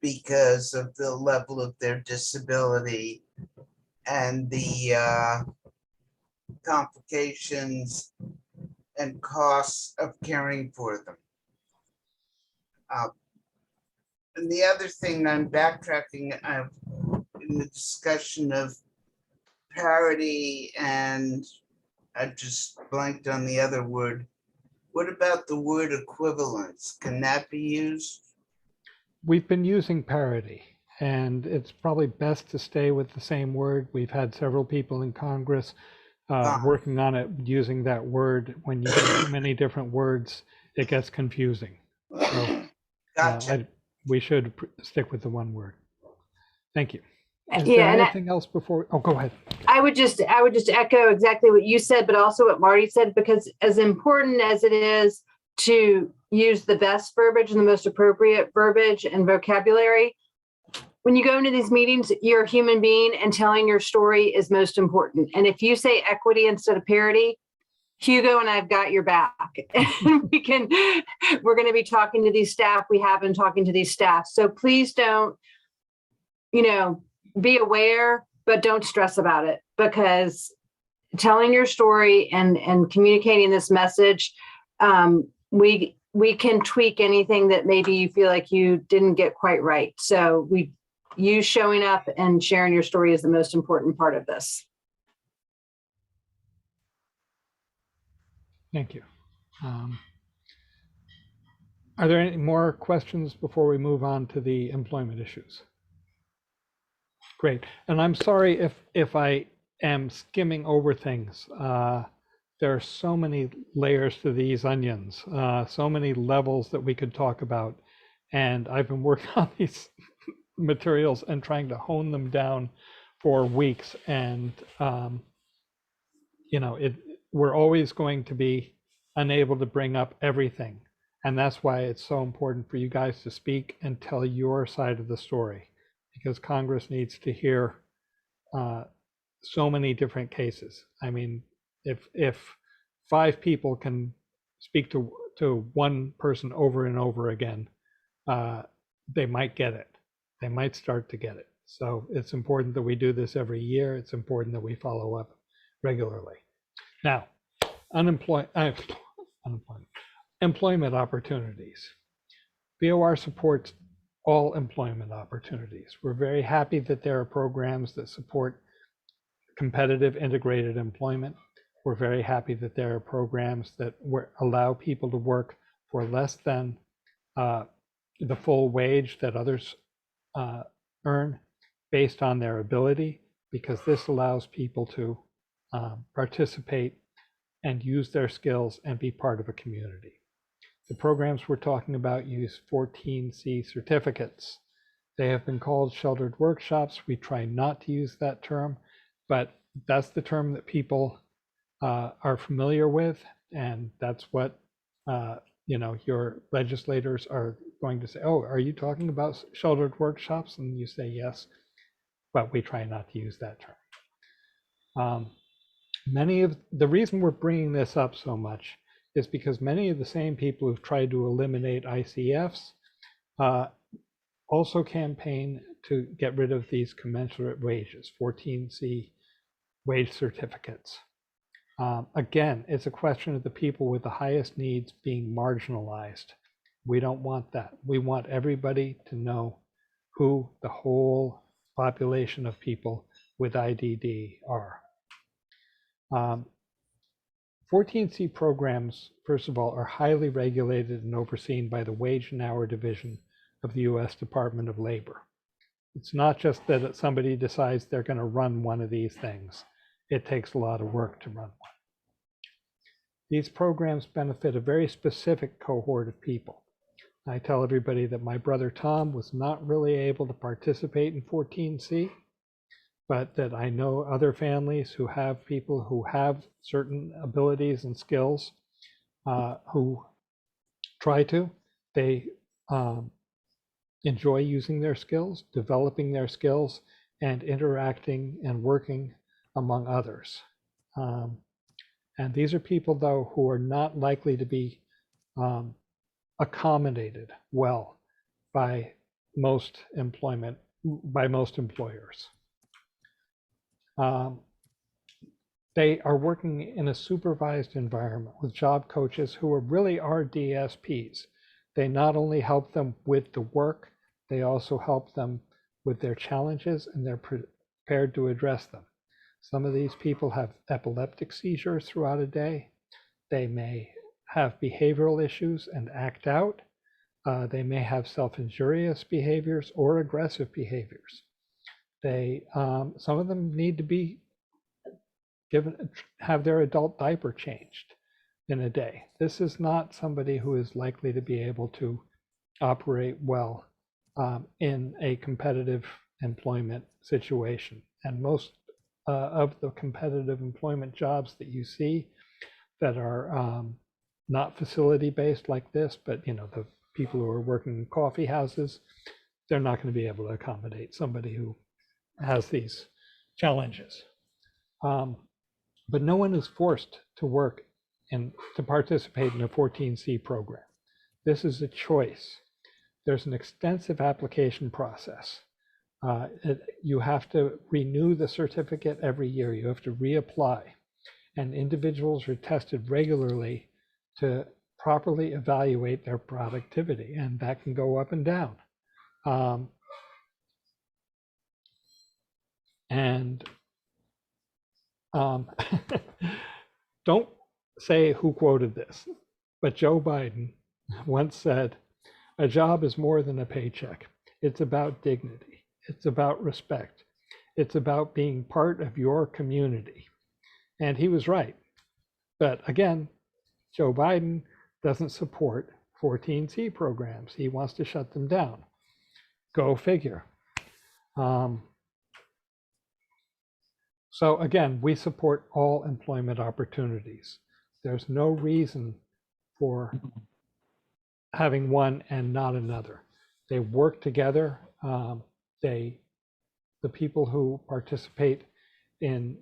because of the level of their disability and the complications and costs of caring for them. And the other thing, I'm backtracking in the discussion of parity, and I just blanked on the other word. What about the word equivalence? Can that be used? We've been using parity, and it's probably best to stay with the same word. We've had several people in Congress working on it using that word. When you get too many different words, it gets confusing. So Gotcha. we should stick with the one word. Thank you. Is Yeah, there and anything else before? Oh, go ahead. I would just echo exactly what you said, but also what Marty said, because as important as it is to use the best verbiage and the most appropriate verbiage and vocabulary, when you go into these meetings, you're a human being and telling your story is most important. And if you say equity instead of parity, Hugo and I've got your back. And we're going to be talking to these staff. We have been talking to these staff. So please don't, be aware, but don't stress about it, because telling your story and communicating this message, we can tweak anything that maybe you feel like you didn't get quite right. So you showing up and sharing your story is the most important part of this. Thank you. Um, Are there any more questions before we move on to the employment issues? Great. And I'm sorry if I am skimming over things. There are so many layers to these onions, so many levels that we could talk about. And I've been working on these materials and trying to hone them down for weeks. And, you know, we're always going to be unable to bring up everything. And that's why it's so important for you guys to speak and tell your side of the story, because Congress needs to hear so many different cases. I mean, if 5 people can speak to one person over and over again, they might get it. They might start to get it. So it's important that we do this every year. It's important that we follow up regularly. Now, employment opportunities. VOR supports all employment opportunities. We're very happy that there are programs that support competitive integrated employment. We're very happy that there are programs that allow people to work for less than the full wage that others earn based on their ability, because this allows people to participate and use their skills and be part of a community. The programs we're talking about use 14C certificates. They have been called sheltered workshops. We try not to use that term, but that's the term that people are familiar with, and that's what you know, your legislators are going to say, oh, are you talking about sheltered workshops? And you say yes, but we try not to use that term. Many of the reason we're bringing this up so much is because many of the same people who've tried to eliminate ICFs also campaign to get rid of these commensurate wages, 14C wage certificates. Again, it's a question of the people with the highest needs being marginalized. We don't want that. We want everybody to know who the whole population of people with IDD are. 14C programs, first of all, are highly regulated and overseen by the Wage and Hour Division of the US Department of Labor. It's not just that somebody decides they're going to run one of these things. It takes a lot of work to run one. These programs benefit a very specific cohort of people. I tell everybody that my brother Tom was not really able to participate in 14C, but that I know other families who have people who have certain abilities and skills who try to. They enjoy using their skills, developing their skills, and interacting and working among others. And these are people, though, who are not likely to be accommodated well by most employers. They are working in a supervised environment with job coaches who really are DSPs. They not only help them with the work, they also help them with their challenges, and they're prepared to address them. Some of these people have epileptic seizures throughout a day. They may have behavioral issues and act out. They may have self-injurious behaviors or aggressive behaviors. Some of them need to be have their adult diaper changed in a day. This is not somebody who is likely to be able to operate well in a competitive employment situation. And most of the competitive employment jobs that you see that are not facility-based like this, but you know, the people who are working in coffee houses, they're not going to be able to accommodate somebody who has these challenges. But no one is forced to work and to participate in a 14C program. This is a choice. There's an extensive application process. You have to renew the certificate every year. You have to reapply. And individuals are tested regularly to properly evaluate their productivity, and that can go up and down. Don't say who quoted this, But Joe Biden once said, a job is more than a paycheck. It's about dignity. It's about respect. It's about being part of your community. And he was right. But again, Joe Biden doesn't support 14C programs. He wants to shut them down. Go figure. So again, we support all employment opportunities. There's no reason for having one and not another. They work together. The people who participate in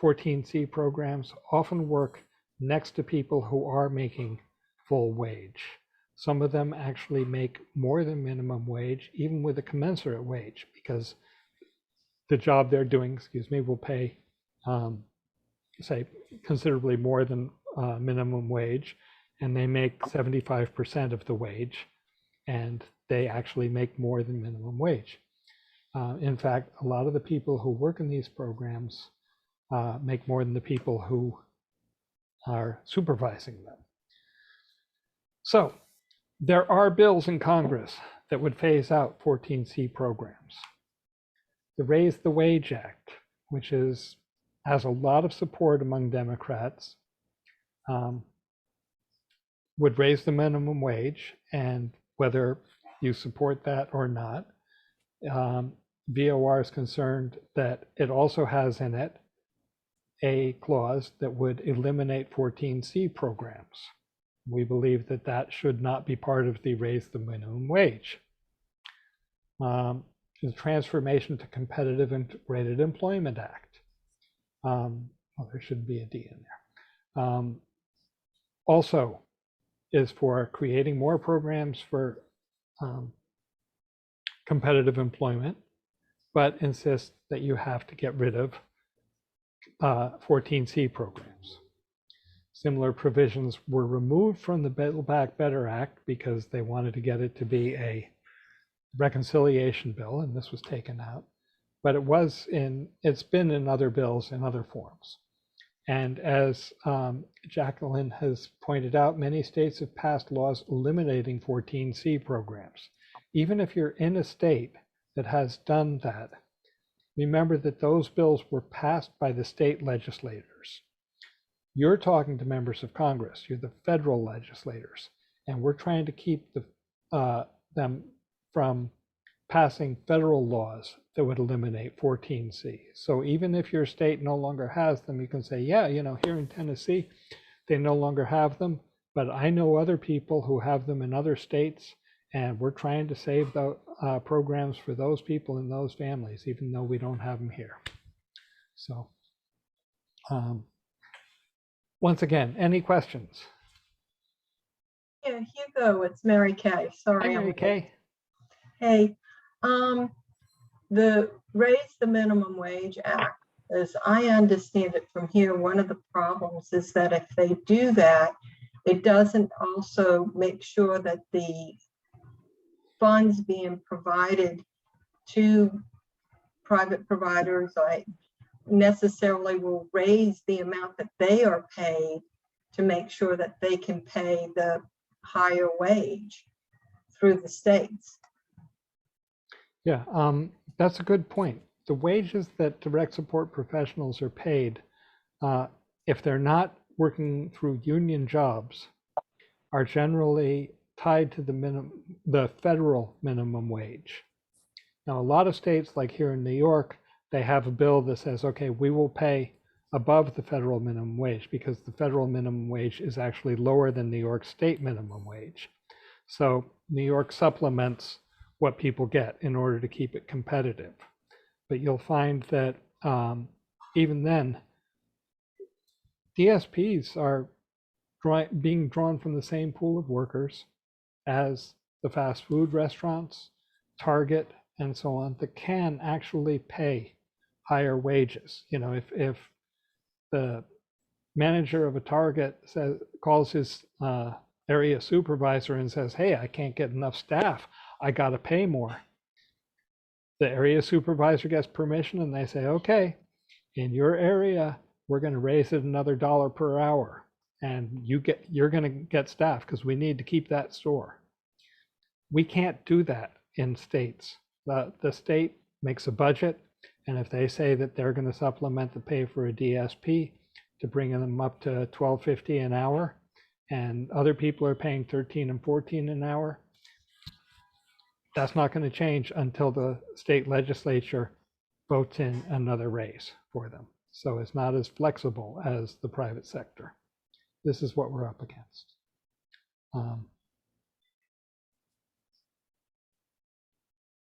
14C programs often work next to people who are making full wage. Some of them actually make more than minimum wage, even with a commensurate wage, because the job they're doing, will pay, say, considerably more than minimum wage, and they make 75% of the wage, and they actually make more than minimum wage. In fact, a lot of the people who work in these programs make more than the people who are supervising them. So there are bills in Congress that would phase out 14C programs. The Raise the Wage Act, which has a lot of support among Democrats, would raise the minimum wage, and whether you support that or not, VOR is concerned that it also has in it a clause that would eliminate 14C programs. We believe that that should not be part of the Raise the Minimum Wage. The Transformation to Competitive Integrated Employment Act. There should be a D in there. Also is for creating more programs for competitive employment, but insists that you have to get rid of 14C programs. Similar provisions were removed from the Build Back Better Act because they wanted to get it to be a reconciliation bill, and this was taken out. But it's been in other bills in other forms. And as Jacqueline has pointed out, many states have passed laws eliminating 14C programs. Even if you're in a state that has done that, remember that those bills were passed by the state legislators. You're talking to members of Congress, you're the federal legislators, and we're trying to keep them from passing federal laws that would eliminate 14C. So even if your state no longer has them, you can say, yeah, here in Tennessee, they no longer have them, but I know other people who have them in other states, and we're trying to save the programs for those people and those families, even though we don't have them here. So once again, any questions? Yeah, Hugo, it's Mary Kay. Sorry. Hi, Mary Kay. Hey, the Raise the Minimum Wage Act, as I understand it from here, one of the problems is that if they do that, it doesn't also make sure that the funds being provided to private providers necessarily will raise the amount that they are paid to make sure that they can pay the higher wage through the states. Yeah, that's a good point. The wages that direct support professionals are paid, if they're not working through union jobs, are generally tied to the federal minimum wage. Now, a lot of states, like here in New York, they have a bill that says, okay, we will pay above the federal minimum wage because the federal minimum wage is actually lower than New York state minimum wage. So New York supplements what people get in order to keep it competitive. But you'll find that even then, DSPs are being drawn from the same pool of workers as the fast food restaurants, Target, and so on, that can actually pay higher wages. If the manager of a Target calls his area supervisor and says, hey, I can't get enough staff, I got to pay more. The area supervisor gets permission and they say, okay, in your area, we're going to raise it another $1 per hour. and you're going to get staff because we need to keep that store. We can't do that in states. The state makes a budget, and if they say that they're going to supplement the pay for a DSP to bring them up to $12.50 an hour, and other people are paying $13 and $14 an hour, that's not going to change until the state legislature votes in another raise for them. So it's not as flexible as the private sector. This is what we're up against.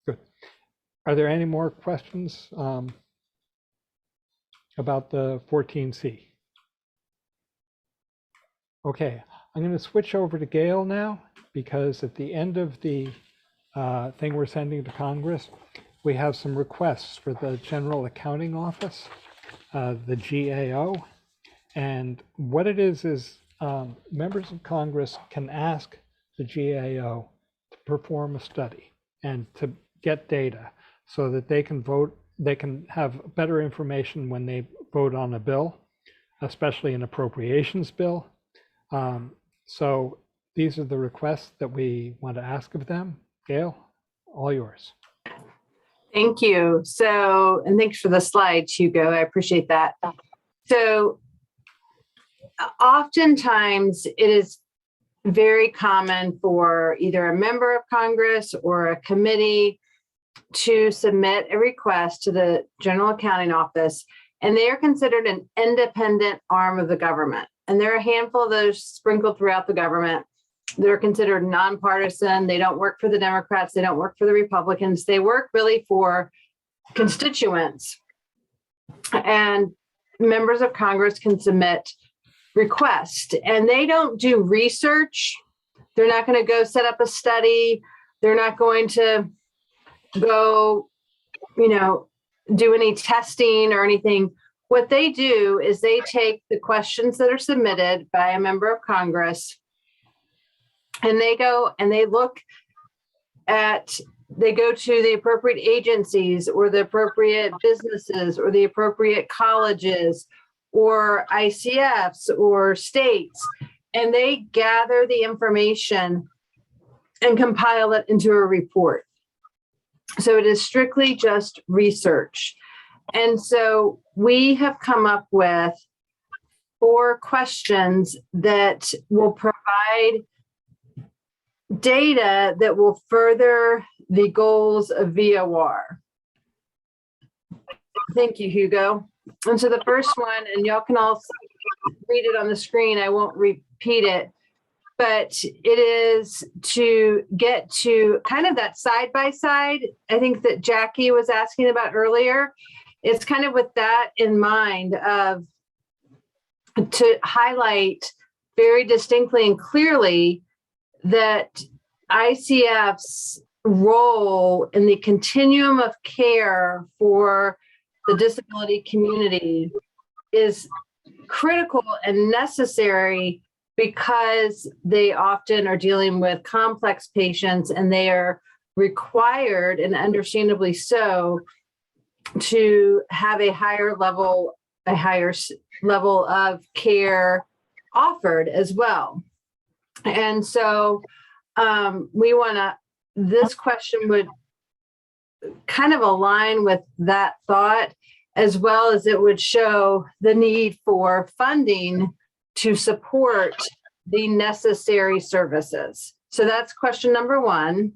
Good. Are there any more questions about the 14C? Okay, I'm going to switch over to Gail now, because at the end of the thing we're sending to Congress, we have some requests for the General Accounting Office, the GAO. And what it is members of Congress can ask the GAO to perform a study and to get data so that they can vote, they can have better information when they vote on a bill, especially an appropriations bill. So these are the requests that we want to ask of them. Gail, all yours. Thank you. So, and thanks for the slides, Hugo. I appreciate that. So oftentimes it is very common for either a member of Congress or a committee to submit a request to the General Accounting Office, and they are considered an independent arm of the government. And there are a handful of those sprinkled throughout the government. They're considered nonpartisan. They don't work for the Democrats. They don't work for the Republicans. They work really for constituents. And members of Congress can submit requests, and they don't do research. They're not going to go set up a study. They're not going to go, do any testing or anything. What they do is they take the questions that are submitted by a member of Congress, and they go and they look at, they go to the appropriate agencies or the appropriate businesses or the appropriate colleges or ICFs or states, and they gather the information and compile it into a report. So it is strictly just research. And so we have come up with 4 questions that will provide data that will further the goals of VOR. Thank you, Hugo. And so the first one, and y'all can all read it on the screen, I won't repeat it, but it is to get to kind of that side by side, I think that Jackie was asking about earlier. It's kind of with that in mind of to highlight very distinctly and clearly that ICF's role in the continuum of care for the disability community is critical and necessary because they often are dealing with complex patients, and they are required, and understandably so, to have a higher level of care offered as well. And so this question would kind of align with that thought, as well as it would show the need for funding to support the necessary services. So that's question number 1.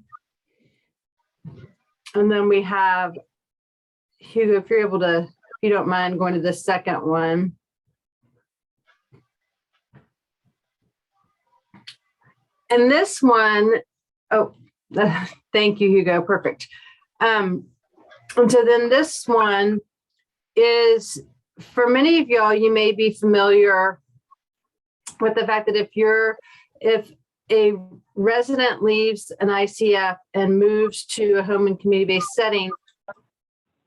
And then we have, Hugo, if you're able to, if you don't mind going to the second one. And this one, thank you, Hugo, perfect. And so then this one is, for many of y'all, you may be familiar with the fact that if a resident leaves an ICF and moves to a home and community-based setting,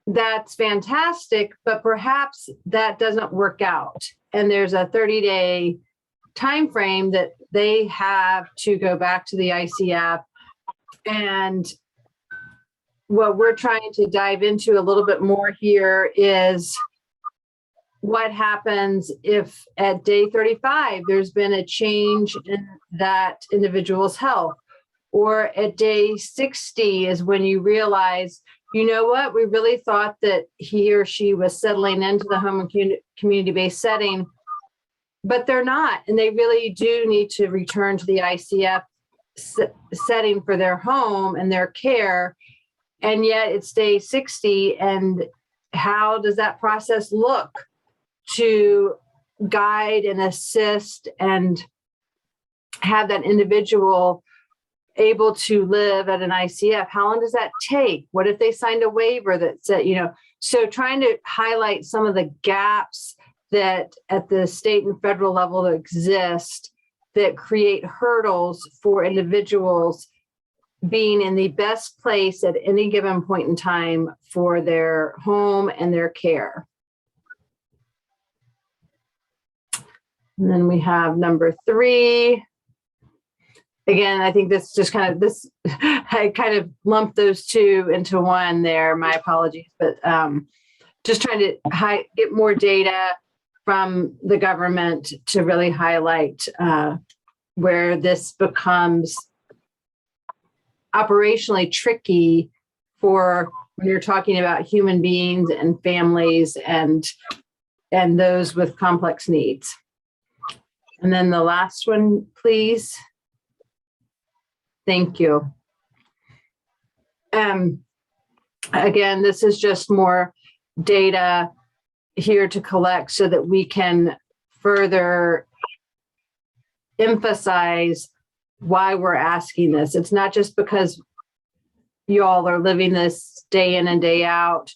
that's fantastic, but perhaps that doesn't work out. And there's a 30-day time frame that they have to go back to the ICF. And what we're trying to dive into a little bit more here is what happens if at day 35, there's been a change in that individual's health? Or at day 60 is when you realize, you know what, we really thought that he or she was settling into the home and community-based setting, but they're not. And they really do need to return to the ICF setting for their home and their care. And yet it's day 60. And how does that process look to guide and assist and have that individual able to live at an ICF? How long does that take? What if they signed a waiver that said, so trying to highlight some of the gaps that at the state and federal level that exist that create hurdles for individuals being in the best place at any given point in time for their home and their care. And then we have number 3. Again, I think this just I kind of lumped those two into one there. My apologies, but just trying to get more data from the government to really highlight where this becomes operationally tricky for when you're talking about human beings and families and those with complex needs. And then the last one, please. Thank you. Again, this is just more data here to collect so that we can further emphasize why we're asking this. It's not just because you all are living this day in and day out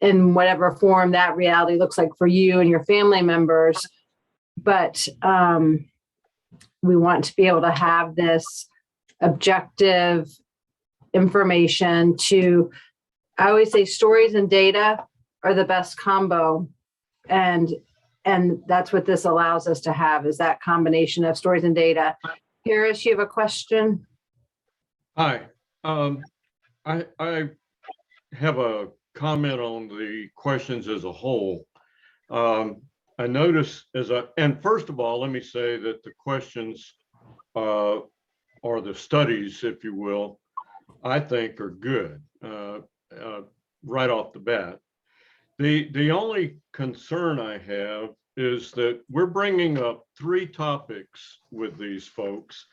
in whatever form that reality looks like for you and your family members, but we want to be able to have this objective information to, I always say stories and data are the best combo. And that's what this allows us to have, is that combination of stories and data. Harris, you have a question? Hi, I have a comment on the questions as a whole. I notice and first of all, let me say that the questions or the studies, if you will, I think are good right off the bat. The only concern I have is that we're bringing up 3 topics with these folks,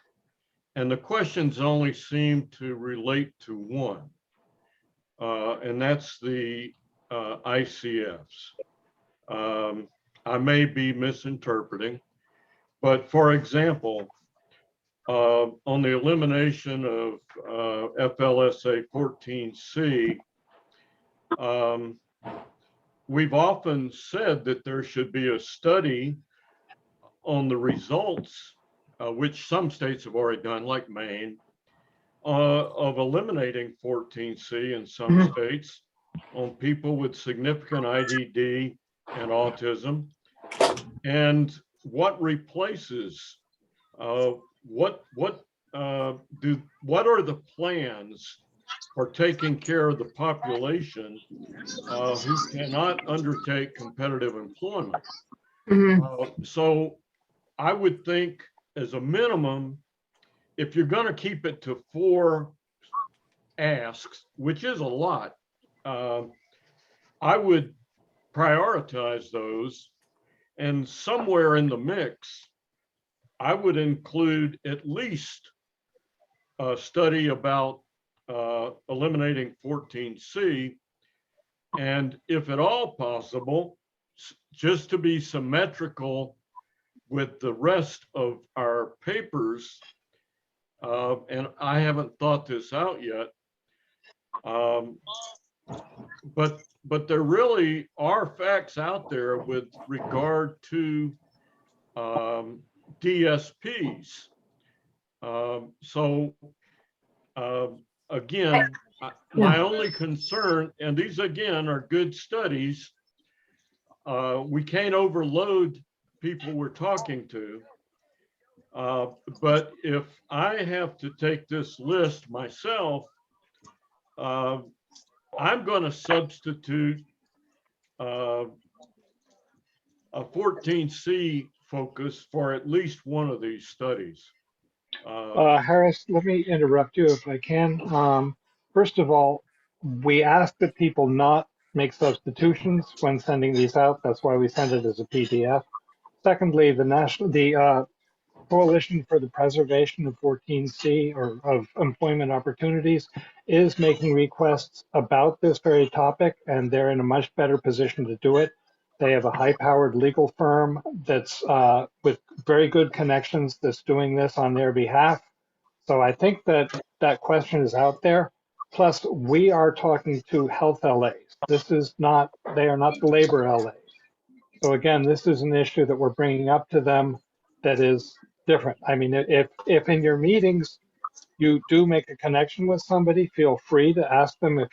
and the questions only seem to relate to one, and that's the ICFs. I may be misinterpreting, but for example, on the elimination of FLSA 14C, we've often said that there should be a study on the results, which some states have already done, like Maine, of eliminating 14C in some states on people with significant IDD and autism, and what replaces, what are the plans for taking care of the population who cannot undertake competitive employment. So I would think, as a minimum, if you're going to keep it to 4 asks, which is a lot, I would prioritize those, and somewhere in the mix, I would include at least a study about eliminating 14C, and if at all possible, just to be symmetrical with the rest of our papers, and I haven't thought this out yet, but there really are facts out there with regard to DSPs. Again, my only concern, and these again are good studies, we can't overload people we're talking to, but if I have to take this list myself, I'm going to substitute a 14C focus for at least one of these studies. Harris, let me interrupt you if I can. First of all, we ask that people not make substitutions when sending these out. That's why we send it as a PDF. Secondly, the Coalition for the Preservation of 14C or of Employment Opportunities is making requests about this very topic, and they're in a much better position to do it. They have a high-powered legal firm that's with very good connections that's doing this on their behalf. So I think that that question is out there. Plus, we are talking to health LAs. This is not, they are not the labor LAs. So again, this is an issue that we're bringing up to them that is different. I mean, if in your meetings you do make a connection with somebody, feel free to ask them if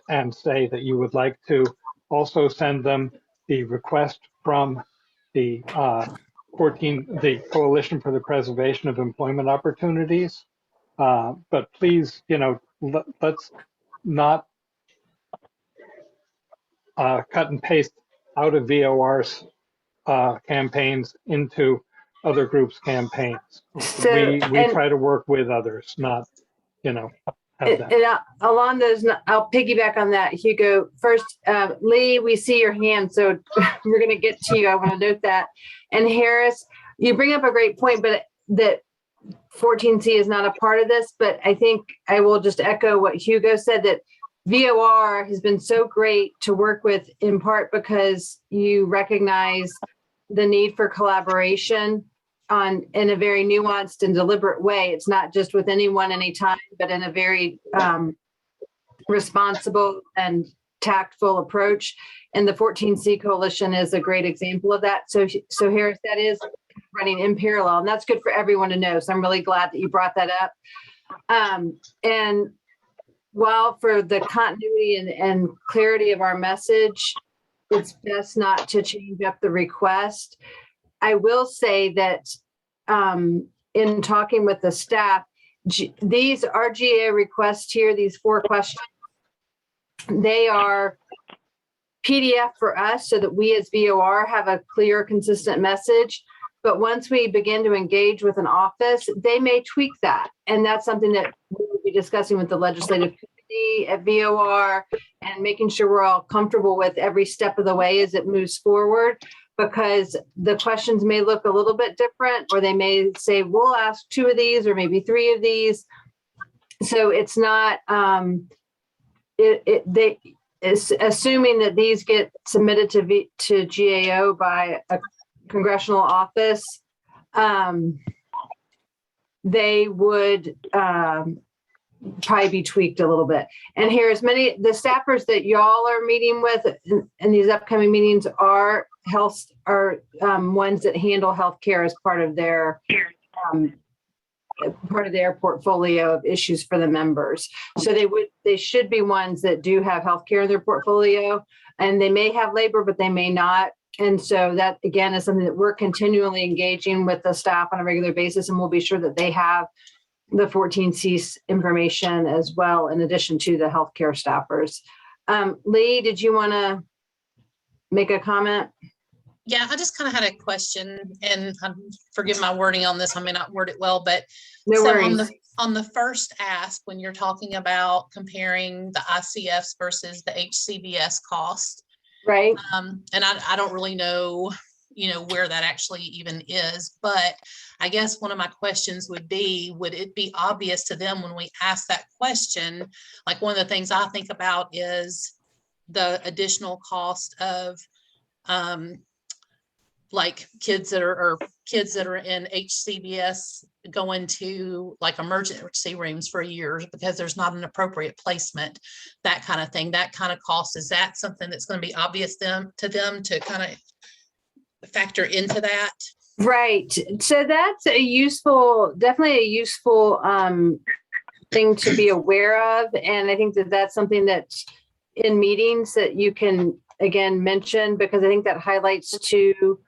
and say that you would like to also send them the request from the the Coalition for the Preservation of Employment Opportunities. But please, let's not cut and paste out of VOR's campaigns into other groups' campaigns. We try to work with others, not, have that. And along those, I'll piggyback on that, Hugo. First, Lee, we see your hand, so we're going to get to you. I want to note that. And Harris, you bring up a great point, but that 14C is not a part of this, but I think I will just echo what Hugo said, that VOR has been so great to work with, in part because you recognize the need for collaboration in a very nuanced and deliberate way. It's not just with anyone, anytime, but in a very responsible and tactful approach. And the 14C Coalition is a great example of that. So Harris, that is running in parallel, and that's good for everyone to know. So I'm really glad that you brought that up. And while for the continuity and clarity of our message, it's best not to change up the request, I will say that in talking with the staff, these RGA requests here, these 4 questions, they are PDF for us so that we as VOR have a clear, consistent message. But once we begin to engage with an office, they may tweak that. And that's something that we will be discussing with the legislative committee at VOR and making sure we're all comfortable with every step of the way as it moves forward, because the questions may look a little bit different, or they may say, we'll ask 2 of these or maybe 3 of these. So it's not, assuming that these get submitted to GAO by a congressional office, they would probably be tweaked a little bit. And here's the staffers that y'all are meeting with in these upcoming meetings are ones that handle healthcare as part of their portfolio of issues for the members. So they should be ones that do have healthcare in their portfolio, and they may have labor, but they may not. And so that, again, is something that we're continually engaging with the staff on a regular basis, and we'll be sure that they have the 14C information as well, in addition to the healthcare staffers. Lee, did you want to make a comment? Yeah, I just kind of had a question, and forgive my wording on this. I may not word it well, but no worries. On the first ask, when you're talking about comparing the ICFs versus the HCBS cost, right? And I don't really know, where that actually even is, but I guess one of my questions would be, would it be obvious to them when we ask that question? Like, one of the things I think about is the additional cost of like kids that are in HCBS going to like emergency rooms for years because there's not an appropriate placement, that kind of thing, that kind of cost. Is that something that's going to be obvious to them to kind of factor into that? Right. So that's definitely a useful thing to be aware of. And I think that that's something that's in meetings that you can, again, mention, because I think that highlights to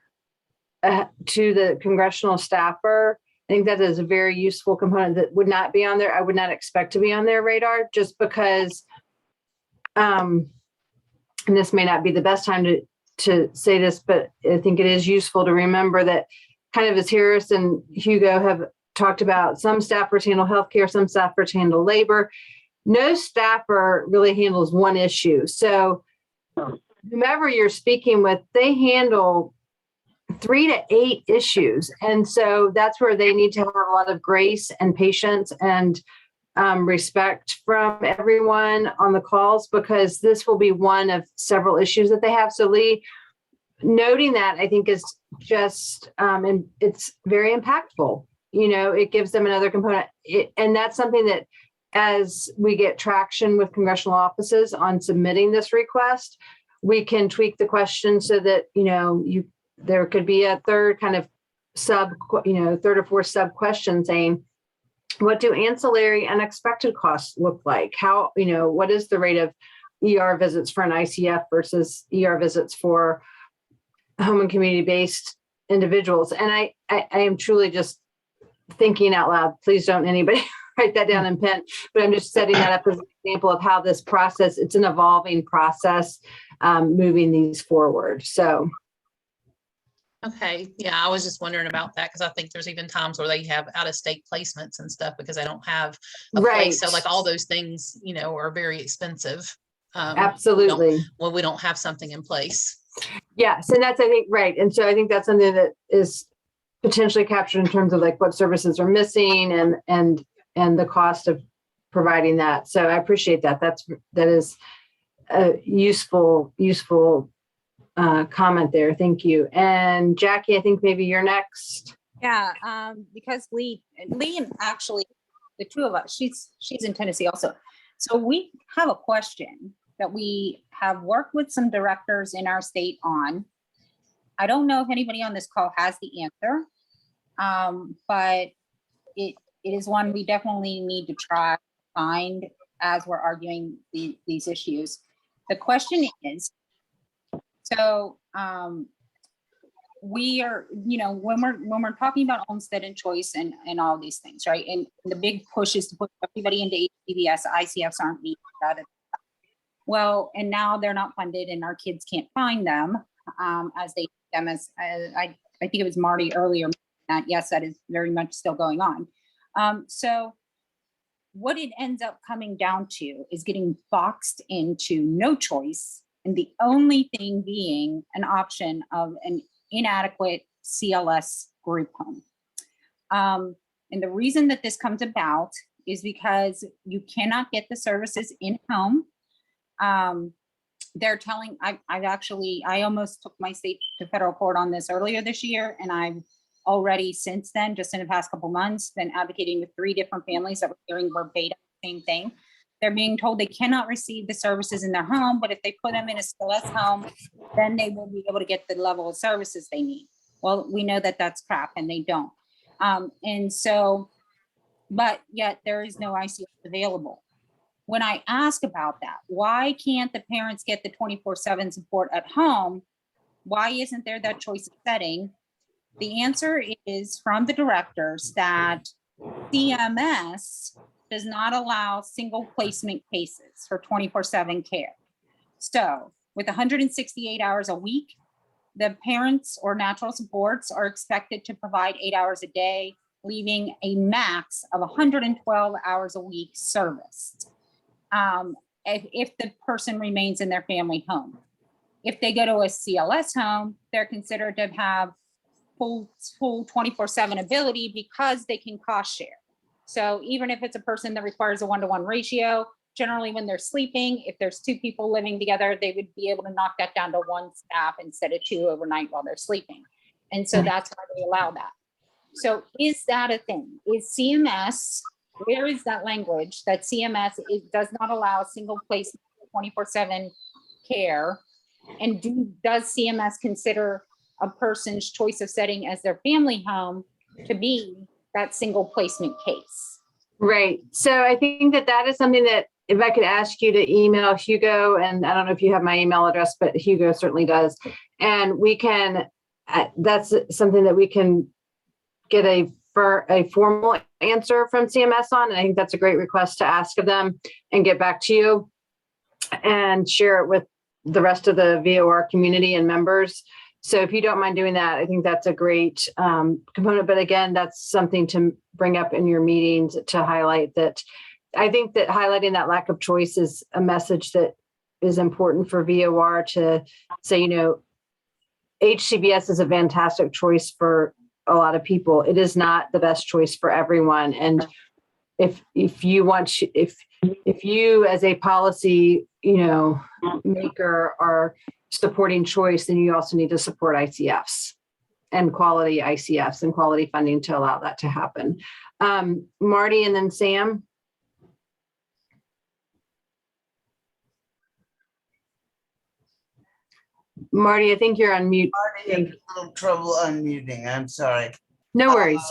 the congressional staffer. I think that is a very useful component that would not be on there. I would not expect to be on their radar, just because, and this may not be the best time to say this, but I think it is useful to remember that kind of as Harris and Hugo have talked about, some staffers handle healthcare, some staffers handle labor. No staffer really handles one issue. So whomever you're speaking with, they handle 3 to 8 issues. And so that's where they need to have a lot of grace and patience and respect from everyone on the calls, because this will be one of several issues that they have. So Lee, noting that, I think is just, and it's very impactful. You know, it gives them another component. And that's something that as we get traction with congressional offices on submitting this request, we can tweak the question so that, you know, there could be a third kind of third or fourth sub question saying, what do ancillary unexpected costs look like? How, you know, what is the rate of ER visits for an ICF versus ER visits for home and community-based individuals? And I am truly just thinking out loud. Please don't anybody write that down in pen, but I'm just setting that up as an example of how this process, it's an evolving process, moving these forward. So. Okay, yeah, I was just wondering about that because I think there's even times where they have out-of-state placements and stuff because they don't have a place. So like all those things, you know, are very expensive. Absolutely. When we don't have something in place. Yes, and that's, I think, right. And so I think that's something that is potentially captured in terms of like what services are missing and the cost of providing that. So I appreciate that. That is a useful comment there. Thank you. And Jackie, I think maybe you're next. Yeah, because Lee and actually the two of us, she's in Tennessee also. So we have a question that we have worked with some directors in our state on. I don't know if anybody on this call has the answer, but it is one we definitely need to try to find as we're arguing these issues. The question is, so we are, you know, when we're talking about Olmstead and choice and all these things, right? And the big push is to put everybody into HCBS. ICFs aren't meeting that. Well, and now they're not funded, and our kids can't find them as they them as I think it was Marty earlier. Yes, that is very much still going on. So what it ends up coming down to is getting boxed into no choice, and the only thing being an option of an inadequate CLS group home. And the reason that this comes about is because you cannot get the services in home. They're telling, I almost took my state to federal court on this earlier this year, and I've already since then, just in the past couple months, been advocating with 3 different families that were hearing verbatim the same thing. They're being told they cannot receive the services in their home, but if they put them in a CLS home, then they will be able to get the level of services they need. Well, we know that that's crap, and they don't. And so, but yet there is no ICF available. When I ask about that, why can't the parents get the 24/7 support at home? Why isn't there that choice of setting? The answer is from the directors that CMS does not allow single placement cases for 24/7 care. So with 168 hours a week, the parents or natural supports are expected to provide 8 hours a day, leaving a max of 112 hours a week service. If the person remains in their family home. If they go to a CLS home, they're considered to have full 24/7 ability because they can cost share. So even if it's a person that requires a 1-to-1 ratio, generally when they're sleeping, if there's 2 people living together, they would be able to knock that down to 1 staff instead of 2 overnight while they're sleeping. And so that's why they allow that. So is that a thing? Is CMS, where is that language that CMS does not allow single place 24/7 care? And does CMS consider a person's choice of setting as their family home to be that single placement case? Right. So I think that is something that if I could ask you to email Hugo, and I don't know if you have my email address, but Hugo certainly does. And we can, that's something that we can get a formal answer from CMS on. And I think that's a great request to ask of them and get back to you and share it with the rest of the VOR community and members. So if you don't mind doing that, I think that's a great component. But again, that's something to bring up in your meetings to highlight that. I think that highlighting that lack of choice is a message that is important for VOR to say, you know, HCBS is a fantastic choice for a lot of people. It is not the best choice for everyone. And if you want to, if you as a policy, you know, maker are supporting choice, then you also need to support ICFs and quality ICFs and quality funding to allow that to happen. Marty and then Sam. Marty, I think you're on mute. Marty, I have a little trouble unmuting. I'm sorry. No worries.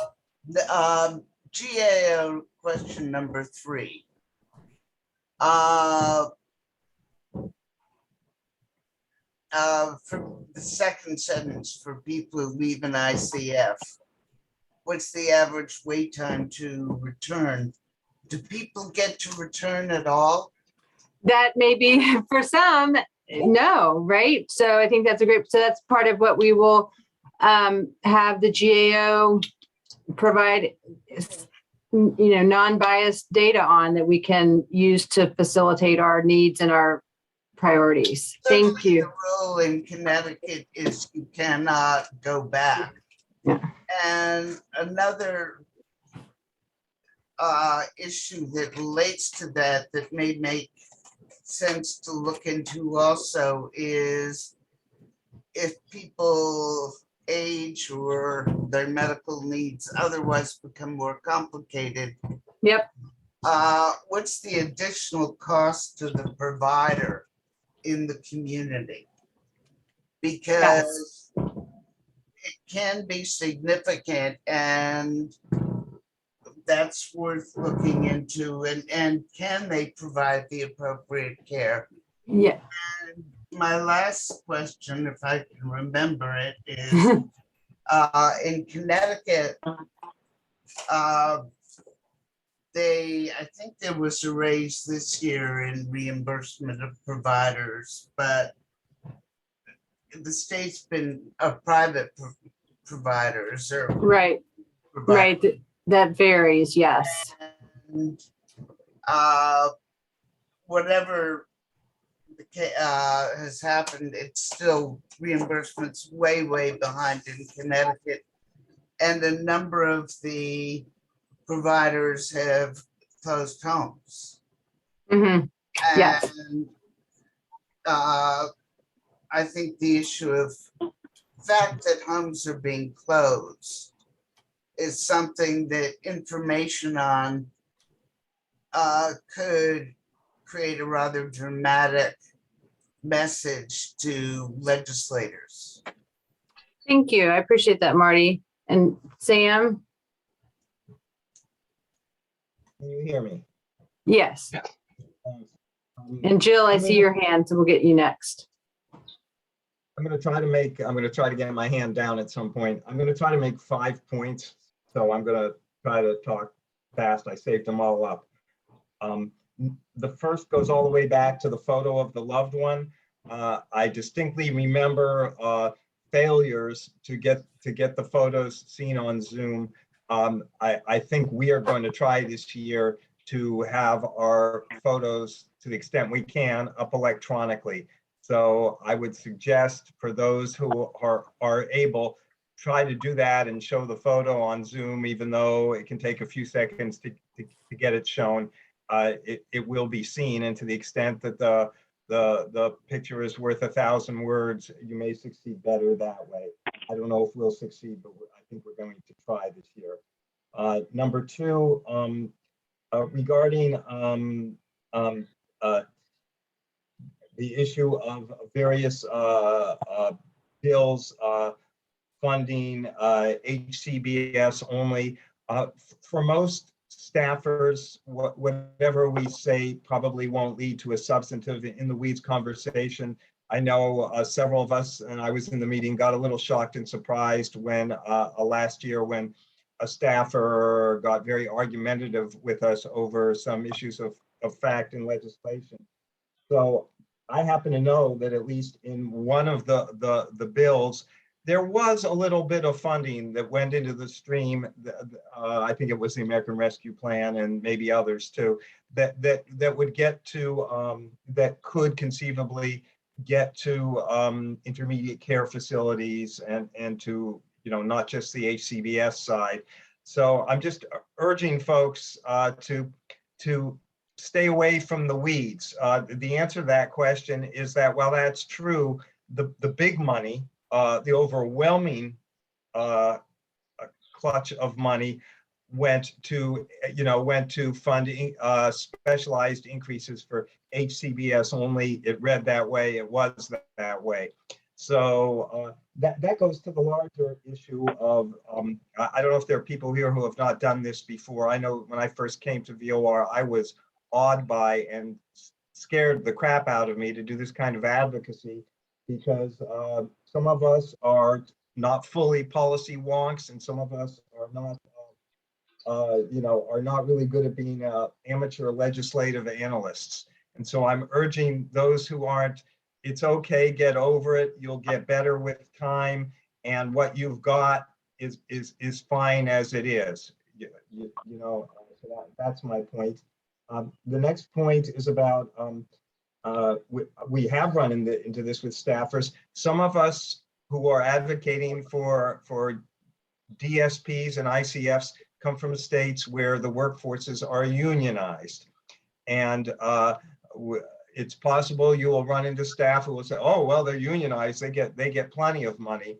The GAO question number 3. For the second sentence, for people who leave an ICF, what's the average wait time to return? Do people get to return at all? That may be for some, no, right? So I think that's so that's part of what we will have the GAO provide, you know, non-biased data on that we can use to facilitate our needs and our priorities. Thank you. The rule in Connecticut is you cannot go back. Yeah. And another issue that relates to that may make sense to look into also is if people age or their medical needs otherwise become more complicated. Yep. What's the additional cost to the provider in the community? Because it can be significant, and that's worth looking into. And can they provide the appropriate care? Yeah. And my last question, if I can remember it, is in Connecticut, I think there was a raise this year in reimbursement of providers, but the state's been private providers or right, right. That varies. Yes. And whatever has happened, it's still reimbursements way behind in Connecticut, and a number of the providers have closed homes. Mm-hmm. Yes. And I think the issue of fact that homes are being closed is something that information on could create a rather dramatic message to legislators. Thank you. I appreciate that, Marty. And Sam? Can you hear me? Yes. And Jill, I see your hand, so we'll get you next. I'm going to try to get my hand down at some point. I'm going to try to make 5 points. So I'm going to try to talk fast. I saved them all up. The first goes all the way back to the photo of the loved one. I distinctly remember failures to get the photos seen on Zoom. I think we are going to try this year to have our photos, to the extent we can, up electronically. So I would suggest for those who are able, try to do that and show the photo on Zoom, even though it can take a few seconds to get it shown. It will be seen, and to the extent that the picture is worth 1,000 words, you may succeed better that way. I don't know if we'll succeed, but I think we're going to try this year. Number 2, regarding the issue of various bills funding HCBS only. For most staffers, whatever we say probably won't lead to a substantive in the weeds conversation. I know several of us, and I was in the meeting, got a little shocked and surprised when last year when a staffer got very argumentative with us over some issues of fact and legislation. So I happen to know that at least in one of the bills, there was a little bit of funding that went into the stream. I think it was the American Rescue Plan and maybe others too, that would get to, that could conceivably get to intermediate care facilities and to, not just the HCBS side. So I'm just urging folks to stay away from the weeds. The answer to that question is that, well, that's true. The big money, the overwhelming clutch of money went to funding specialized increases for HCBS only. It read that way. It was that way. So that goes to the larger issue of, I don't know if there are people here who have not done this before. I know when I first came to VOR, I was awed by and scared the crap out of me to do this kind of advocacy, because some of us are not fully policy wonks, and some of us are not, are not really good at being amateur legislative analysts. And so I'm urging those who aren't, it's okay, get over it. You'll get better with time, and what you've got is fine as it is. So that's my point. The next point is about, we have run into this with staffers. Some of us who are advocating for DSPs and ICFs come from states where the workforces are unionized. And it's possible you will run into staff who will say, oh, well, they're unionized, they get plenty of money.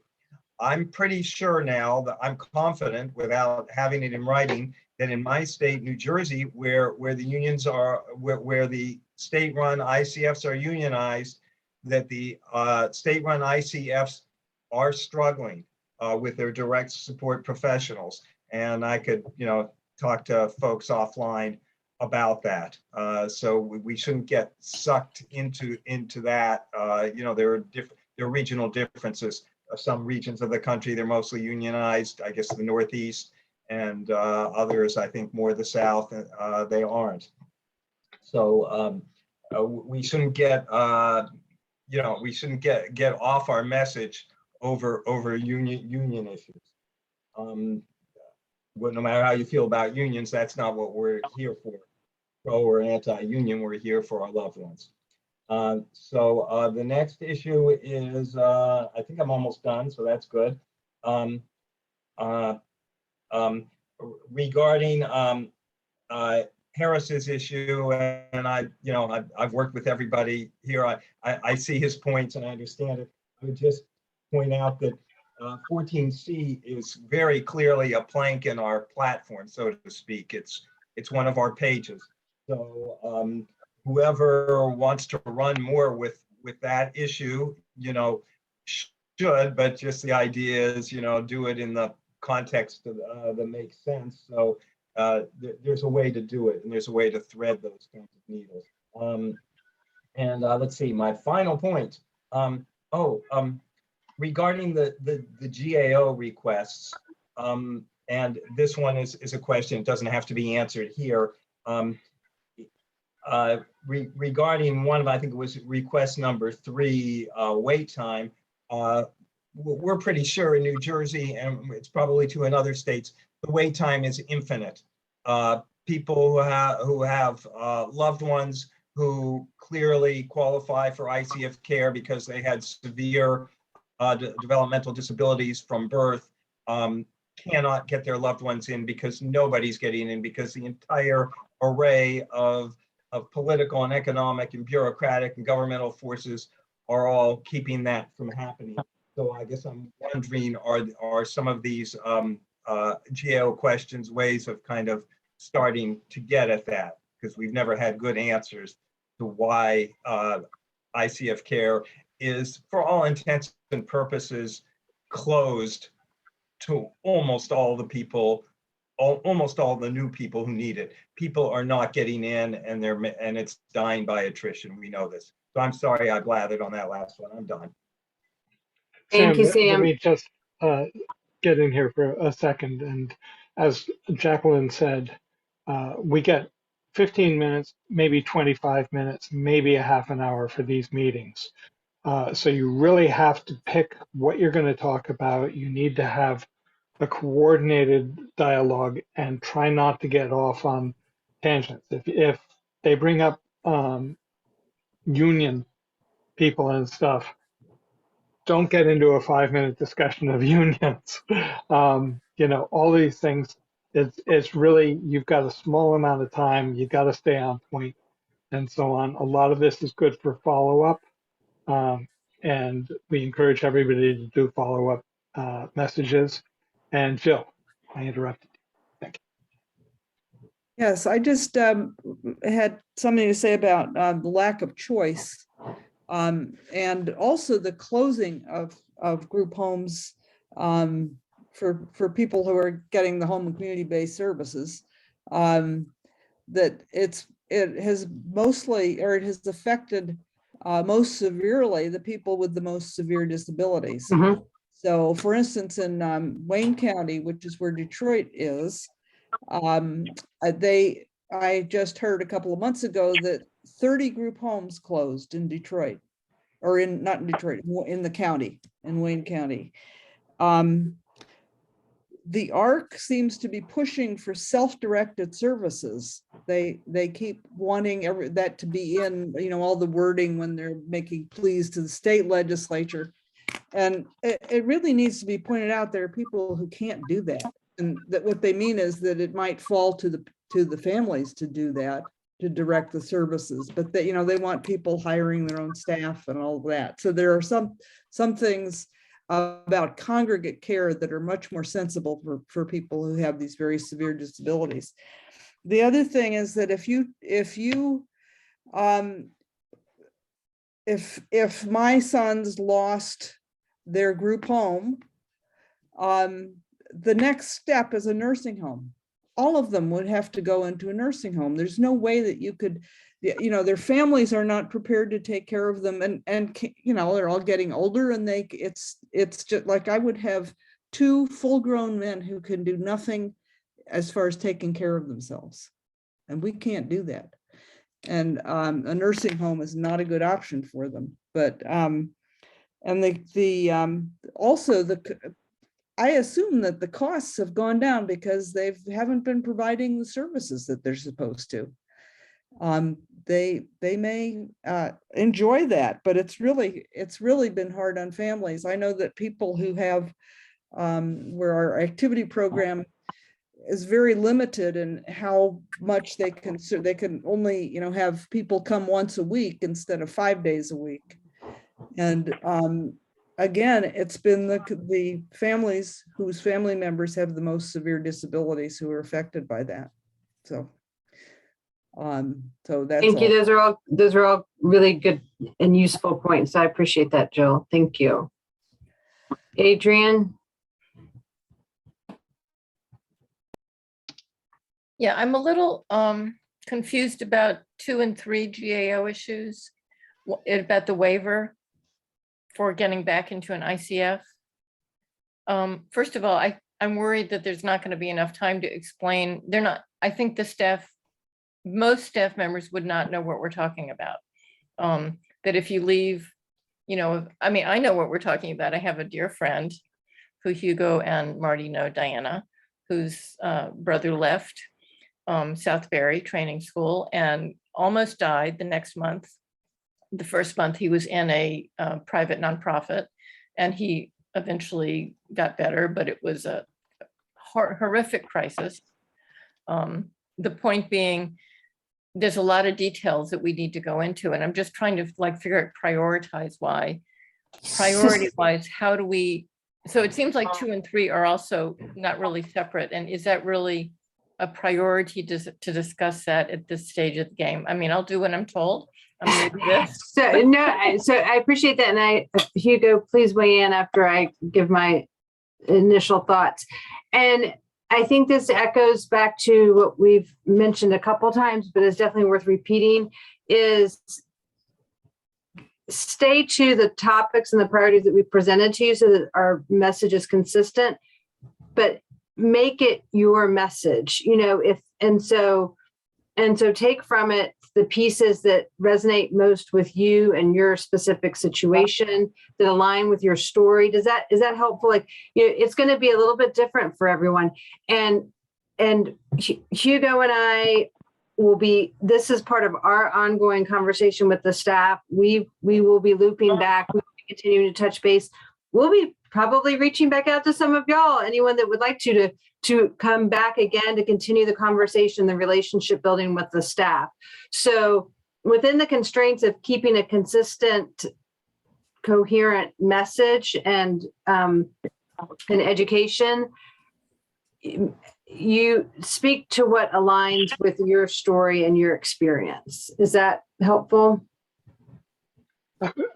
I'm pretty sure now, that I'm confident without having it in writing, that in my state, New Jersey, where the unions are, where the state-run ICFs are unionized, that the state-run ICFs are struggling with their direct support professionals. And I could, talk to folks offline about that. So we shouldn't get sucked into that. There are regional differences. Some regions of the country, they're mostly unionized, I guess the Northeast, and others, I think more the South, they aren't. So we shouldn't get, we shouldn't get off our message over union issues. No matter how you feel about unions, that's not what we're here for. Pro or anti-union, we're here for our loved ones. So the next issue is, I think I'm almost done, so that's good. Regarding Harris's issue, and I've worked with everybody here. I see his points and I understand it. I would just point out that 14C is very clearly a plank in our platform, so to speak. It's one of our pages. So whoever wants to run more with that issue, should, but just the idea is, do it in the context that makes sense. So there's a way to do it, and there's a way to thread those kinds of needles. And let's see, my final point. Regarding the GAO requests, and this one is a question, it doesn't have to be answered here. Regarding one of, I think it was request number 3, wait time, we're pretty sure in New Jersey, and it's probably true in other states, the wait time is infinite. People who have loved ones who clearly qualify for ICF care because they had severe developmental disabilities from birth, cannot get their loved ones in because nobody's getting in, because the entire array of political and economic and bureaucratic and governmental forces are all keeping that from happening. So I guess I'm wondering, are some of these GAO questions ways of kind of starting to get at that? Because we've never had good answers to why ICF care is, for all intents and purposes, closed to almost all the people, almost all the new people who need it. People are not getting in, and it's dying by attrition. We know this. So I'm sorry I blathered on that last one. I'm done. Thank you, Let Sam. me just get in here for a second. And as Jacqueline said, we get 15 minutes, maybe 25 minutes, maybe a half an hour for these meetings. So you really have to pick what you're going to talk about. You need to have a coordinated dialogue and try not to get off on tangents. If they bring up union people and stuff, don't get into a 5-minute discussion of unions. All these things, it's really, you've got a small amount of time, you've got to stay on point and so on. A lot of this is good for follow-up. And we encourage everybody to do follow-up messages. And Jill, I interrupted you. Thank you. Yes, I just had something to say about the lack of choice, and also the closing of group homes for people who are getting the home and community-based services. That it has mostly, or it has affected most severely the people with the most severe disabilities. So, for instance, in Wayne County, which is where Detroit is, I just heard a couple of months ago that 30 group homes closed in Detroit, or not in Detroit, in the county, in Wayne County. The ARC seems to be pushing for self-directed services. They keep wanting that to be in, all the wording when they're making pleas to the state legislature. And it really needs to be pointed out there are people who can't do that. And that what they mean is that it might fall to the families to do that, to direct the services, but that, they want people hiring their own staff and all of that. So there are some things about congregate care that are much more sensible for people who have these very severe disabilities. The other thing is that if my sons lost their group home, the next step is a nursing home. All of them would have to go into a nursing home. There's no way that you could, their families are not prepared to take care of them, and they're all getting older, and it's just like I would have 2 full-grown men who can do nothing as far as taking care of themselves, and we can't do that. And a nursing home is not a good option for them. But I assume that the costs have gone down because they haven't been providing the services that they're supposed to. They may enjoy that, but it's really been hard on families. I know that people who have where our activity program is very limited in how much they can only have people come once a week instead of 5 days a week. And again, it's been the families whose family members have the most severe disabilities who are affected by that. So that's thank you. Those are all really good and useful points. I appreciate that, Jill. Thank you. Adrian. Yeah, I'm a little confused about 2 and 3 GAO issues, about the waiver for getting back into an ICF. First of all, I'm worried that there's not going to be enough time to explain. I think most staff members would not know what we're talking about. That if you leave, I know what we're talking about. I have a dear friend who Hugo and Marty know, Diana, whose brother left Southbury Training School and almost died the next month. The first month he was in a private nonprofit, and he eventually got better, but it was a horrific crisis. The point being, there's a lot of details that we need to go into, and I'm just trying to figure out priority-wise, how do we, so it seems like 2 and 3 are also not really separate, and is that really a priority to discuss that at this stage of the game? I mean, I'll do what I'm told. I'm new to this. So I appreciate that. And Hugo, please weigh in after I give my initial thoughts. And I think this echoes back to what we've mentioned a couple of times, but it's definitely worth repeating, is stay to the topics and the priorities that we presented to you so that our message is consistent, but make it your message, so And so take from it the pieces that resonate most with you and your specific situation that align with your story. Is that helpful? Like, it's going to be a little bit different for everyone. And Hugo and I this is part of our ongoing conversation with the staff. We will be looping back. We will be continuing to touch base. We'll be probably reaching back out to some of y'all, anyone that would like to come back again to continue the conversation, the relationship building with the staff. So within the constraints of keeping a consistent, coherent message and an education, you speak to what aligns with your story and your experience. Is that helpful?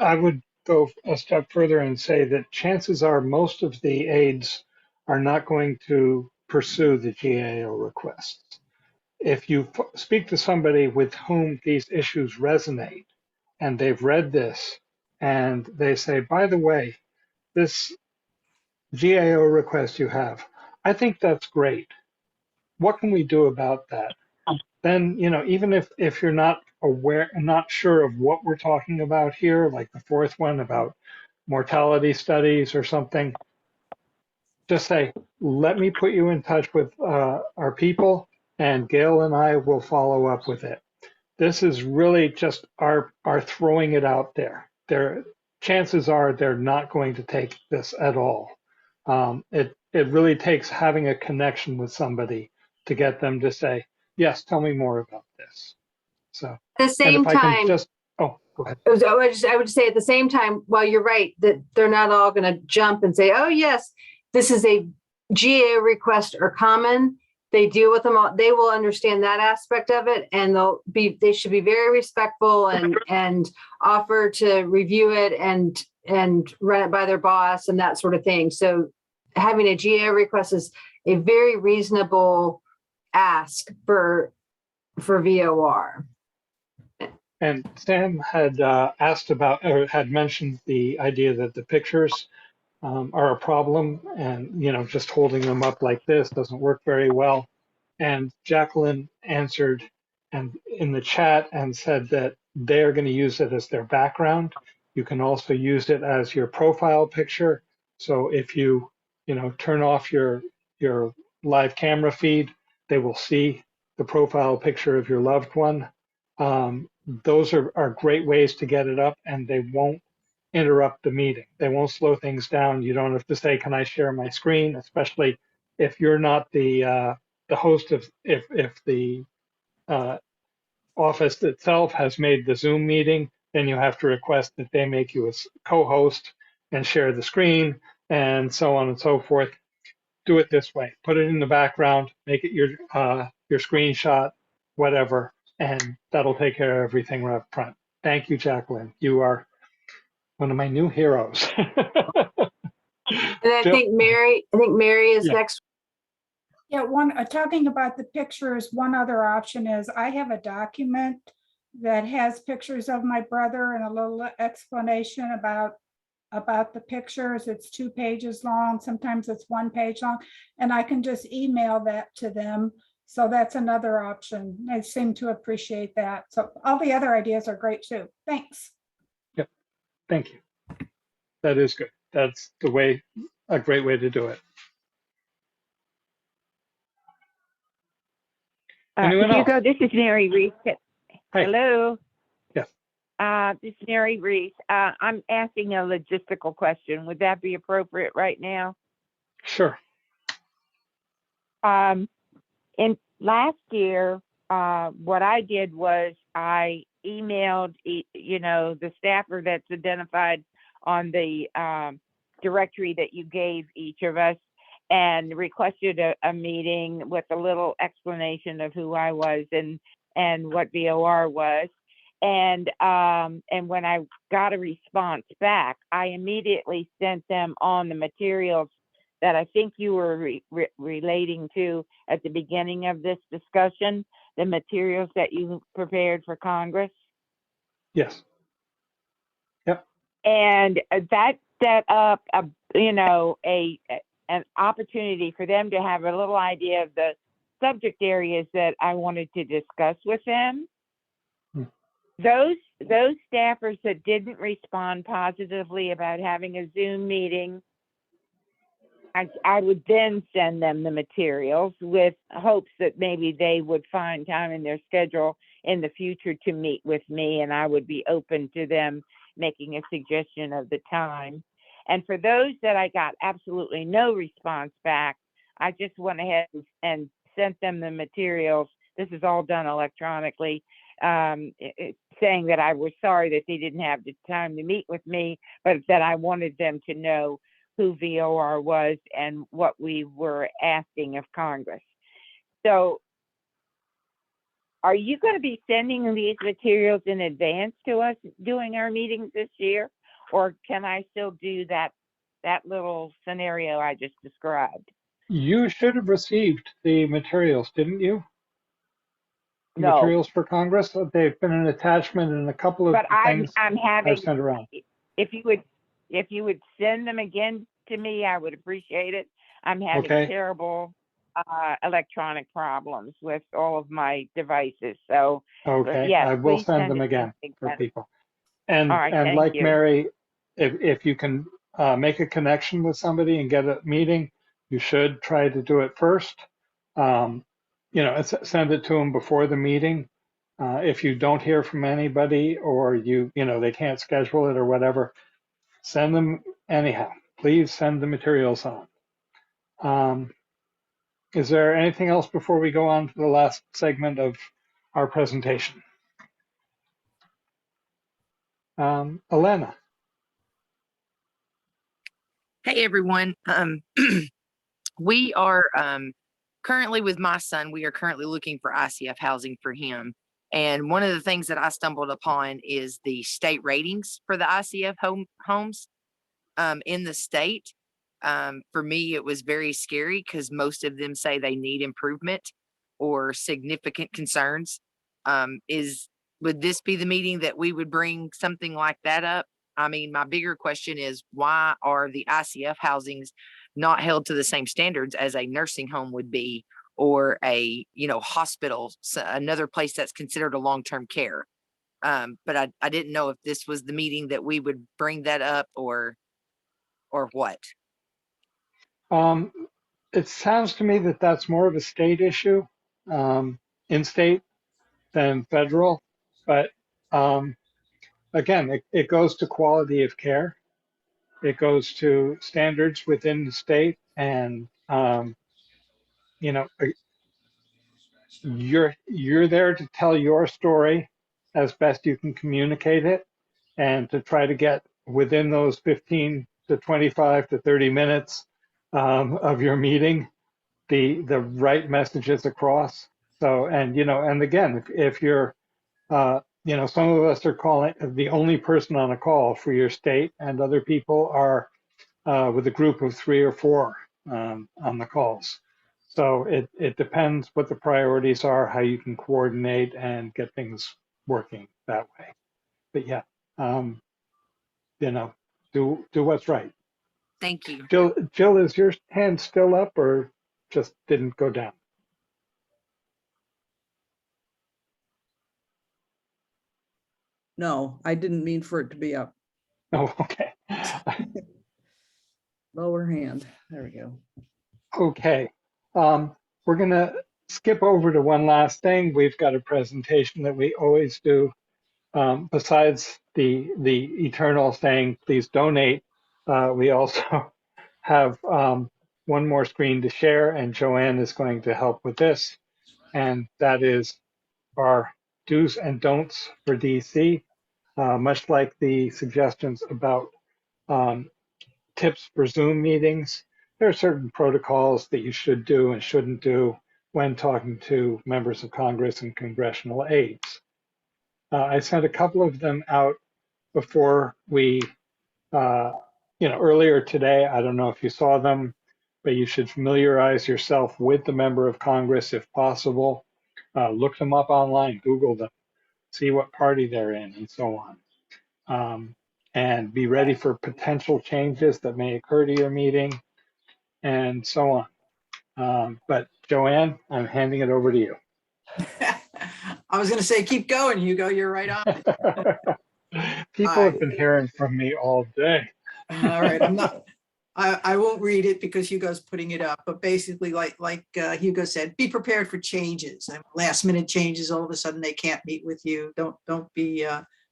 I would go a step further and say that chances are most of the aides are not going to pursue the GAO requests. If you speak to somebody with whom these issues resonate and they've read this and they say, by the way, this GAO request you have, I think that's great. What can we do about that? Then, even if you're not aware and not sure of what we're talking about here, like the fourth one about mortality studies or something, just say, let me put you in touch with our people, and Gail and I will follow up with it. This is really just our throwing it out there. Chances are they're not going to take this at all. It really takes having a connection with somebody to get them to say, yes, tell me more about this. So At the same time, go ahead. I would say at the same time, while you're right that they're not all going to jump and say, oh yes, this is a GAO request or common. They deal with them all. They will understand that aspect of it, and they should be very respectful and offer to review it and run it by their boss and that sort of thing. So having a GAO request is a very reasonable ask for VOR. And Sam had asked about, or had mentioned the idea that the pictures are a problem, and just holding them up like this doesn't work very well. And Jacqueline answered and in the chat and said that they're going to use it as their background. You can also use it as your profile picture. So if you turn off your live camera feed, they will see the profile picture of your loved one. Those are great ways to get it up, and they won't interrupt the meeting. They won't slow things down. You don't have to say, can I share my screen? Especially if you're not the host of, if the office itself has made the Zoom meeting, then you have to request that they make you a co-host and share the screen and so on and so forth. Do it this way. Put it in the background, make it your screenshot, whatever, and that'll take care of everything right up front. Thank you, Jacqueline. You are one of my new heroes. And I think Mary is next. Yeah, talking about the pictures, one other option is I have a document that has pictures of my brother and a little explanation about the pictures. It's 2 pages long. Sometimes it's 1 page long, and I can just email that to them. So that's another option. They seem to appreciate that. So all the other ideas are great too. Thanks. Yep. Thank you. That is good. That's a great way to do it. Hugo, this is Mary Reese. Hi. Hello. Yes. This is Mary Reese. I'm asking a logistical question. Would that be appropriate right now? Sure. In last year, what I did was I emailed, the staffer that's identified on the directory that you gave each of us, and requested a meeting with a little explanation of who I was and what VOR was. And when I got a response back, I immediately sent them on the materials that I think you were relating to at the beginning of this discussion, the materials that you prepared for Congress. Yes. Yep. And that set up an opportunity for them to have a little idea of subject areas that I wanted to discuss with them. Hmm. Those staffers that didn't respond positively about having a Zoom meeting, I would then send them the materials with hopes that maybe they would find time in their schedule in the future to meet with me, and I would be open to them making a suggestion of the time. And for those that I got absolutely no response back, I just went ahead and sent them the materials. This is all done electronically, saying that I was sorry that they didn't have the time to meet with me, but that I wanted them to know who VOR was and what we were asking of Congress. So are you going to be sending these materials in advance to us during our meetings this year? Or can I still do that little scenario I just described? You should have received the materials, didn't you? The No. materials for Congress. They've been an attachment in a couple of But things I'm I've having, sent around. if you would send them again to me, I would appreciate it. I'm having Okay. terrible electronic problems with all of my devices. So Okay, yes, I will please send send them it to again me for again. people. And All right, and thank like you. Mary, if you can make a connection with somebody and get a meeting, you should try to do it first. Send it to them before the meeting. If you don't hear from anybody, or they can't schedule it or whatever, send them anyhow. Please send the materials on. Is there anything else before we go on to the last segment of our presentation? Elena. Hey everyone. We are currently with my son, we are currently looking for ICF housing for him. And one of the things that I stumbled upon is the state ratings for the ICF homes in the state. For me, it was very scary because most of them say they need improvement or significant concerns. Would this be the meeting that we would bring something like that up? I mean, my bigger question is, why are the ICF housings not held to the same standards as a nursing home would be, or a hospital, another place that's considered a long-term care? But I didn't know if this was the meeting that we would bring that up, or what. It sounds to me that that's more of a state issue, in state than federal. But again, it goes to quality of care. It goes to standards within the state, and you're there to tell your story as best you can communicate it, and to try to get within those 15 to 25 to 30 minutes of your meeting the right messages across. So, and again, if you're some of us are calling the only person on a call for your state, and other people are with a group of 3 or 4 on the calls. So it depends what the priorities are, how you can coordinate and get things working that way. But yeah, do what's right. Thank you. Jill, is your hand still up or just didn't go down? No, I didn't mean for it to be up. Oh, okay. Lower hand. There we go. Okay. We're going to skip over to one last thing. We've got a presentation that we always do. Besides the eternal saying, please donate, we also have one more screen to share, and Joanne is going to help with this. And that is our do's and don'ts for DC, much like the suggestions about tips for Zoom meetings. There are certain protocols that you should do and shouldn't do when talking to members of Congress and congressional aides. I sent a couple of them out before we, earlier today. I don't know if you saw them, but you should familiarize yourself with the member of Congress if possible. Look them up online, Google them, see what party they're in, and so on. And be ready for potential changes that may occur to your meeting, and so on. But Joanne, I'm handing it over to you. I was gonna say, keep going, Hugo, you're right on it. People have been hearing from me all day. All right, I won't read it because Hugo's putting it up, but basically like Hugo said, be prepared for changes and last minute changes. All of a sudden they can't meet with you. Don't be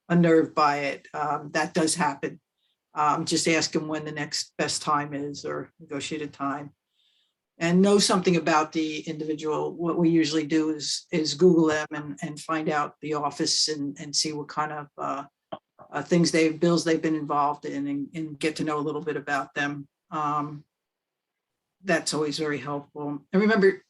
unnerved by it. That does happen. Just ask them when the next best time is or negotiate a time. And know something about the individual. What we usually do is Google them and find out the office and see what kind of bills they've been involved in and get to know a little bit about them. That's always very helpful. And remember,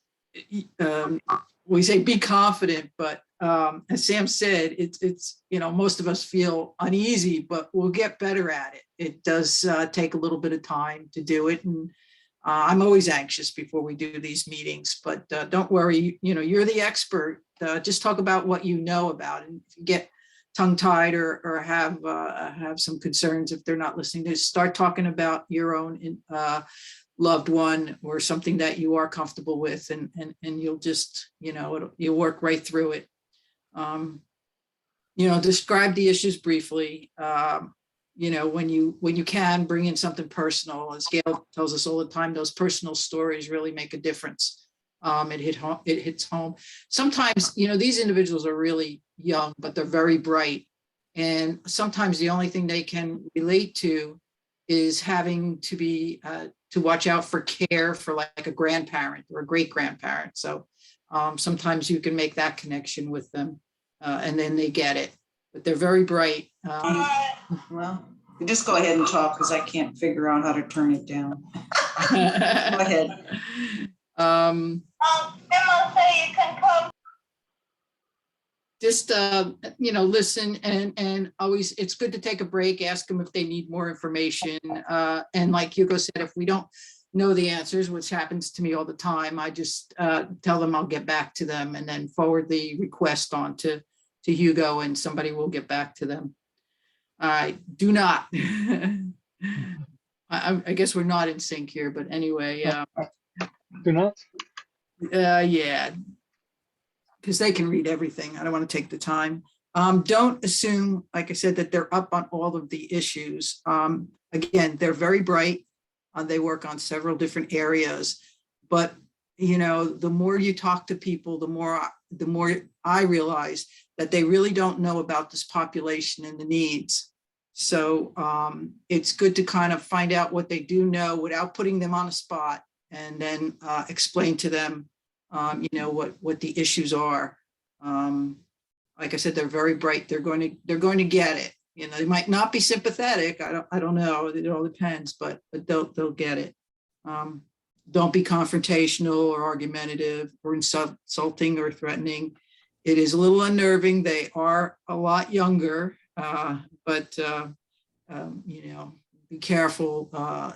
we say be confident, but as Sam said, it's most of us feel uneasy, but we'll get better at it. It does take a little bit of time to do it, and I'm always anxious before we do these meetings. But don't worry, you're the expert. Just talk about what you know about it. And if you get tongue-tied or have some concerns if they're not listening, just start talking about your own loved one or something that you are comfortable with, and you'll just you'll work right through it. Describe the issues briefly. When you can, bring in something personal. As Gail tells us all the time, those personal stories really make a difference. It hits home. Sometimes these individuals are really young, but they're very bright, and sometimes the only thing they can relate to is having to be to watch out for care for like a grandparent or a great grandparent. So sometimes you can make that connection with them, and then they get it. But they're very bright. Well, just go ahead and talk because I can't figure out how to turn it down. Go ahead. Just listen and always, it's good to take a break, ask them if they need more information. And like Hugo said, if we don't know the answers, which happens to me all the time, I just tell them I'll get back to them and then forward the request on to Hugo and somebody will get back to them. I do not. I guess we're not in sync here, but anyway. Do not? Yeah. Because they can read everything. I don't want to take the time. Don't assume, like I said, that they're up on all of the issues. Again, they're very bright. They work on several different areas. But, the more you talk to people, the more I realize that they really don't know about this population and the needs. So it's good to kind of find out what they do know without putting them on a spot and then explain to them what the issues are. Like I said, they're very bright. They're going to get it. They might not be sympathetic. I don't know. It all depends, but they'll get it. Don't be confrontational or argumentative or insulting or threatening. It is a little unnerving. They are a lot younger, but be careful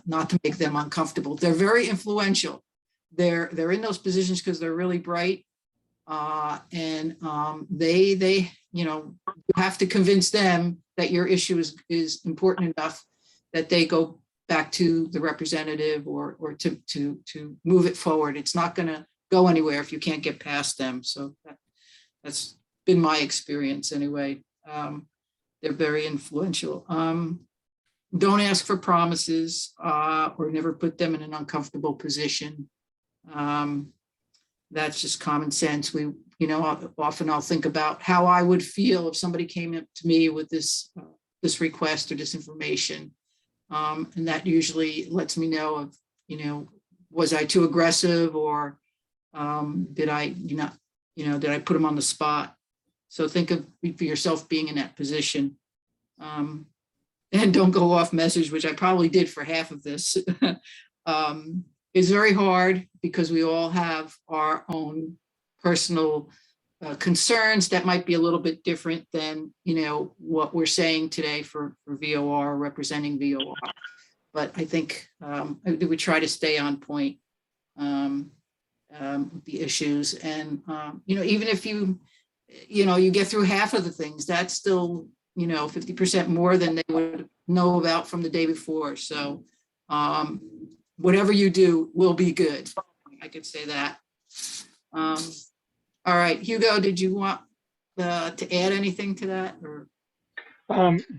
not to make them uncomfortable. They're very influential. They're in those positions because they're really bright, and they you have to convince them that your issue is important enough that they go back to the representative or to move it forward. It's not going to go anywhere if you can't get past them. So that's been my experience anyway. They're very influential. Don't ask for promises or never put them in an uncomfortable position. That's just common sense. Often I'll think about how I would feel if somebody came up to me with this request or this information. And that usually lets me know of, was I too aggressive or did I put them on the spot? So think of for yourself being in that position. And don't go off message, which I probably did for half of this. It's very hard because we all have our own personal concerns that might be a little bit different than, what we're saying today for VOR, representing VOR. But I think we try to stay on point with the issues. And, even if you get through half of the things, that's still, 50% more than they would know about from the day before. So whatever you do will be good. I could say that. All right, Hugo, did you want to add anything to that? Or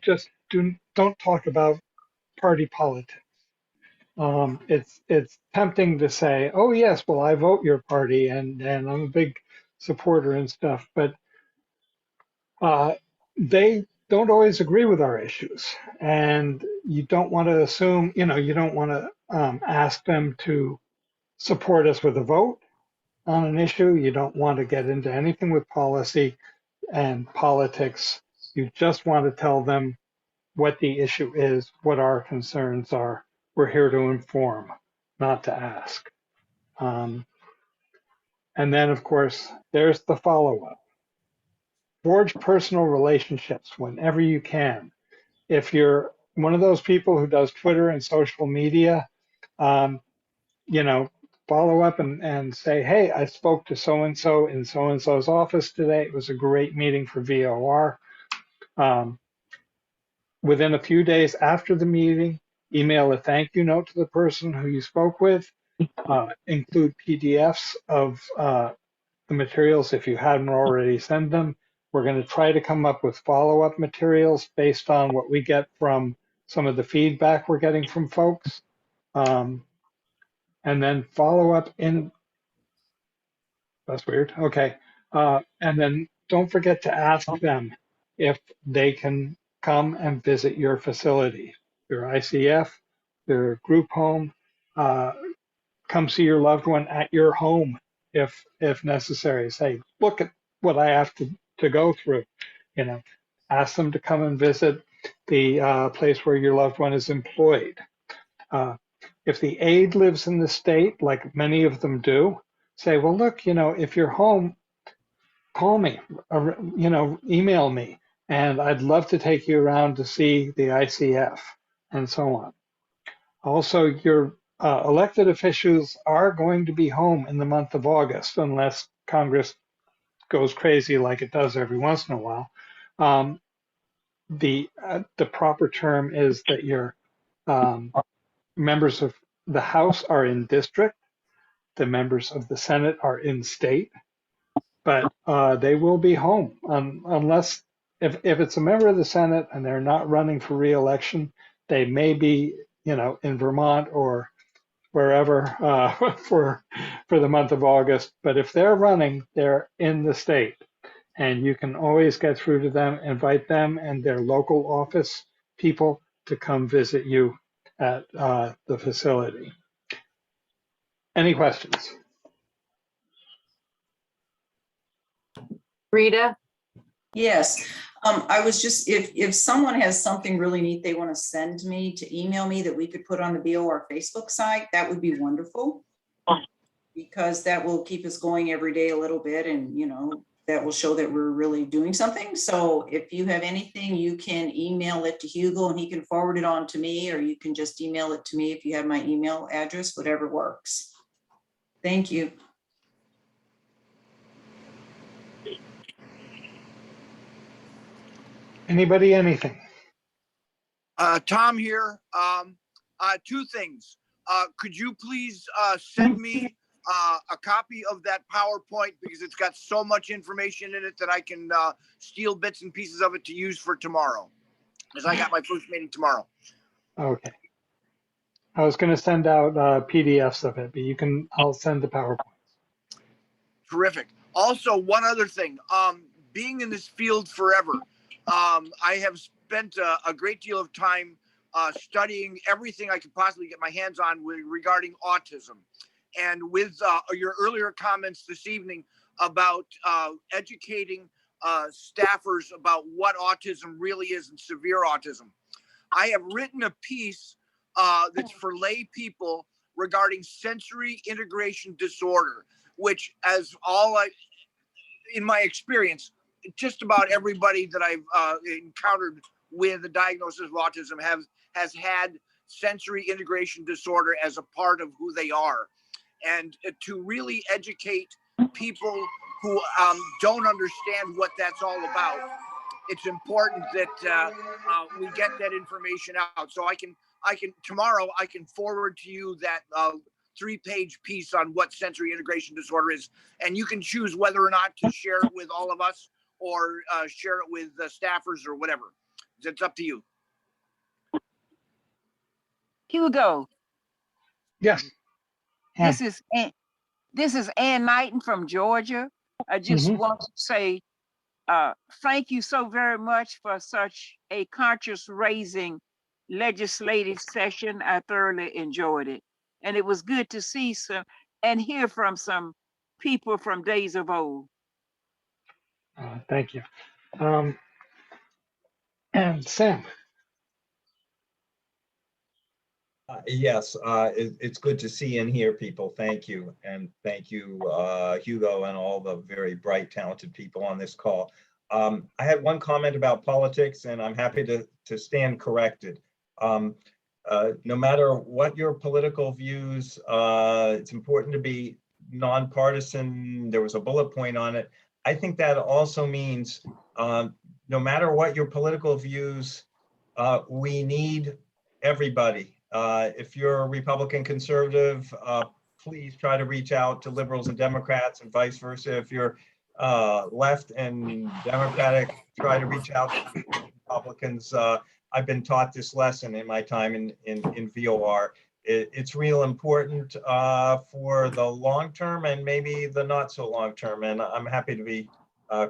Just don't talk about party politics. It's tempting to say, oh yes, well I vote your party and I'm a big supporter and stuff, but they don't always agree with our issues, and you don't want to assume, you don't want to ask them to support us with a vote on an issue. You don't want to get into anything with policy and politics. You just want to tell them what the issue is, what our concerns are. We're here to inform, not to ask. And then, of course, there's the follow-up. Forge personal relationships whenever you can. If you're one of those people who does Twitter and social media, um, follow up and say, hey, I spoke to so-and-so in so-and-so's office today. It was a great meeting for VOR. Within a few days after the meeting, email a thank you note to the person who you spoke with. Include PDFs of the materials if you hadn't already sent them. We're going to try to come up with follow-up materials based on what we get from some of the feedback we're getting from folks. And then follow up in, that's weird, okay. And then don't forget to ask them if they can come and visit your facility, your ICF, your group home. Come see your loved one at your home if necessary. Say, look at what I have to go through. Ask them to come and visit the place where your loved one is employed. If the aide lives in the state, like many of them do, say, well, look, if you're home, call me, or, email me, and I'd love to take you around to see the ICF and so on. Also, your elected officials are going to be home in the month of August unless Congress goes crazy like it does every once in a while. The proper term is that your members of the House are in district, the members of the Senate are in state, but they will be home unless if it's a member of the Senate and they're not running for re-election, they may be in Vermont or wherever for the month of August. But if they're running, they're in the state, and you can always get through to them, invite them and their local office people to come visit you at the facility. Any questions? Rita? Yes, I was just, if someone has something really neat they want to send me to email me that we could put on the VOR Facebook site, that would be wonderful. Because that will keep us going every day a little bit, and that will show that we're really doing something. So if you have anything, you can email it to Hugo and he can forward it on to me, or you can just email it to me if you have my email address, whatever works. Thank you. Anybody, anything? Tom here. Two things. Could you please send me a copy of that PowerPoint, because it's got so much information in it that I can steal bits and pieces of it to use for tomorrow, because I got my first meeting tomorrow. Okay. I was going to send out PDFs of it, but I'll send the PowerPoint. Terrific. Also, one other thing, being in this field forever, I have spent a great deal of time studying everything I could possibly get my hands on regarding autism. And with your earlier comments this evening about educating staffers about what autism really is and severe autism, I have written a piece that's for lay people regarding sensory integration disorder, which, in my experience, just about everybody that I've encountered with a diagnosis of autism has had sensory integration disorder as a part of who they are. And to really educate people who don't understand what that's all about, it's important that we get that information out. So tomorrow I can forward to you that 3-page piece on what sensory integration disorder is. And you can choose whether or not to share it with all of us or share it with staffers or whatever. It's up to you. Hugo, Yes. this is Ann Knighton from Georgia. I just want to say thank you so very much for such a conscious raising legislative session. I thoroughly enjoyed it. And it was good to see some and hear from some people from days of old. Thank you. And Sam. Yes, it's good to see and hear people. Thank you. And thank you, Hugo, and all the very bright, talented people on this call. I had one comment about politics, and I'm happy to stand corrected. No matter what your political views, it's important to be nonpartisan. There was a bullet point on it. I think that also means no matter what your political views, we need everybody. If you're a Republican conservative, please try to reach out to liberals and Democrats and vice versa. If you're left and Democratic, try to reach out to Republicans. I've been taught this lesson in my time in VOR. It's real important for the long term and maybe the not so long term. And I'm happy to be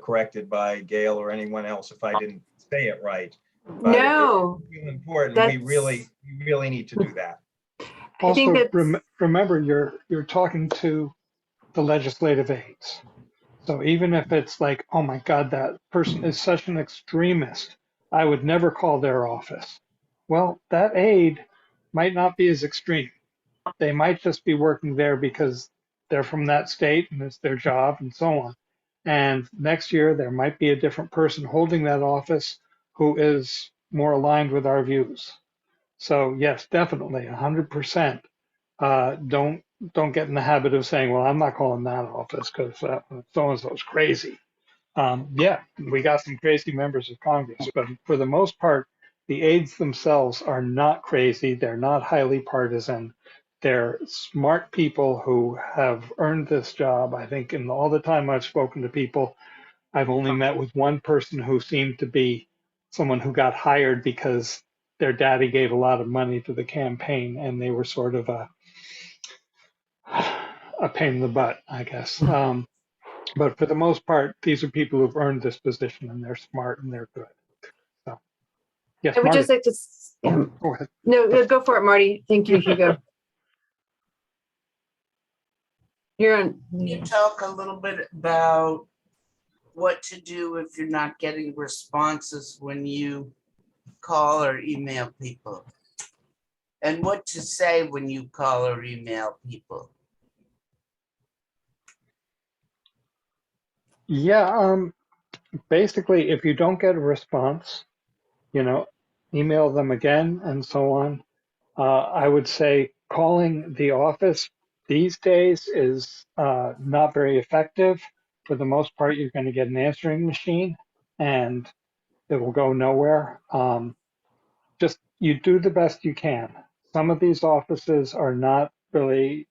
corrected by Gail or anyone else if I didn't say it right. But No, it's really important. that's- We really need to do that. I think Also, that's- remember, you're talking to the legislative aides. So even if it's like, oh my God, that person is such an extremist, I would never call their office. Well, that aide might not be as extreme. They might just be working there because they're from that state and it's their job and so on. And next year, there might be a different person holding that office who is more aligned with our views. So yes, definitely, 100%. Don't get in the habit of saying, well, I'm not calling that office because so-and-so is crazy. Yeah, we got some crazy members of Congress, but for the most part, the aides themselves are not crazy. They're not highly partisan. They're smart people who have earned this job. I think in all the time I've spoken to people, I've only met with one person who seemed to be someone who got hired because their daddy gave a lot of money to the campaign and they were sort of a pain in the butt, I guess. But for the most part, these are people who've earned this position and they're smart and they're good. So, yes, I would Marty. just like to, Go ahead. no, go for it, Marty. Thank you, Hugo. You're on. Can you talk a little bit about what to do if you're not getting responses when you call or email people? And what to say when you call or email people? Yeah, basically, if you don't get a response, email them again and so on. I would say calling the office these days is not very effective. For the most part, you're going to get an answering machine and it will go nowhere. Just you do the best you can. Some of these offices are not really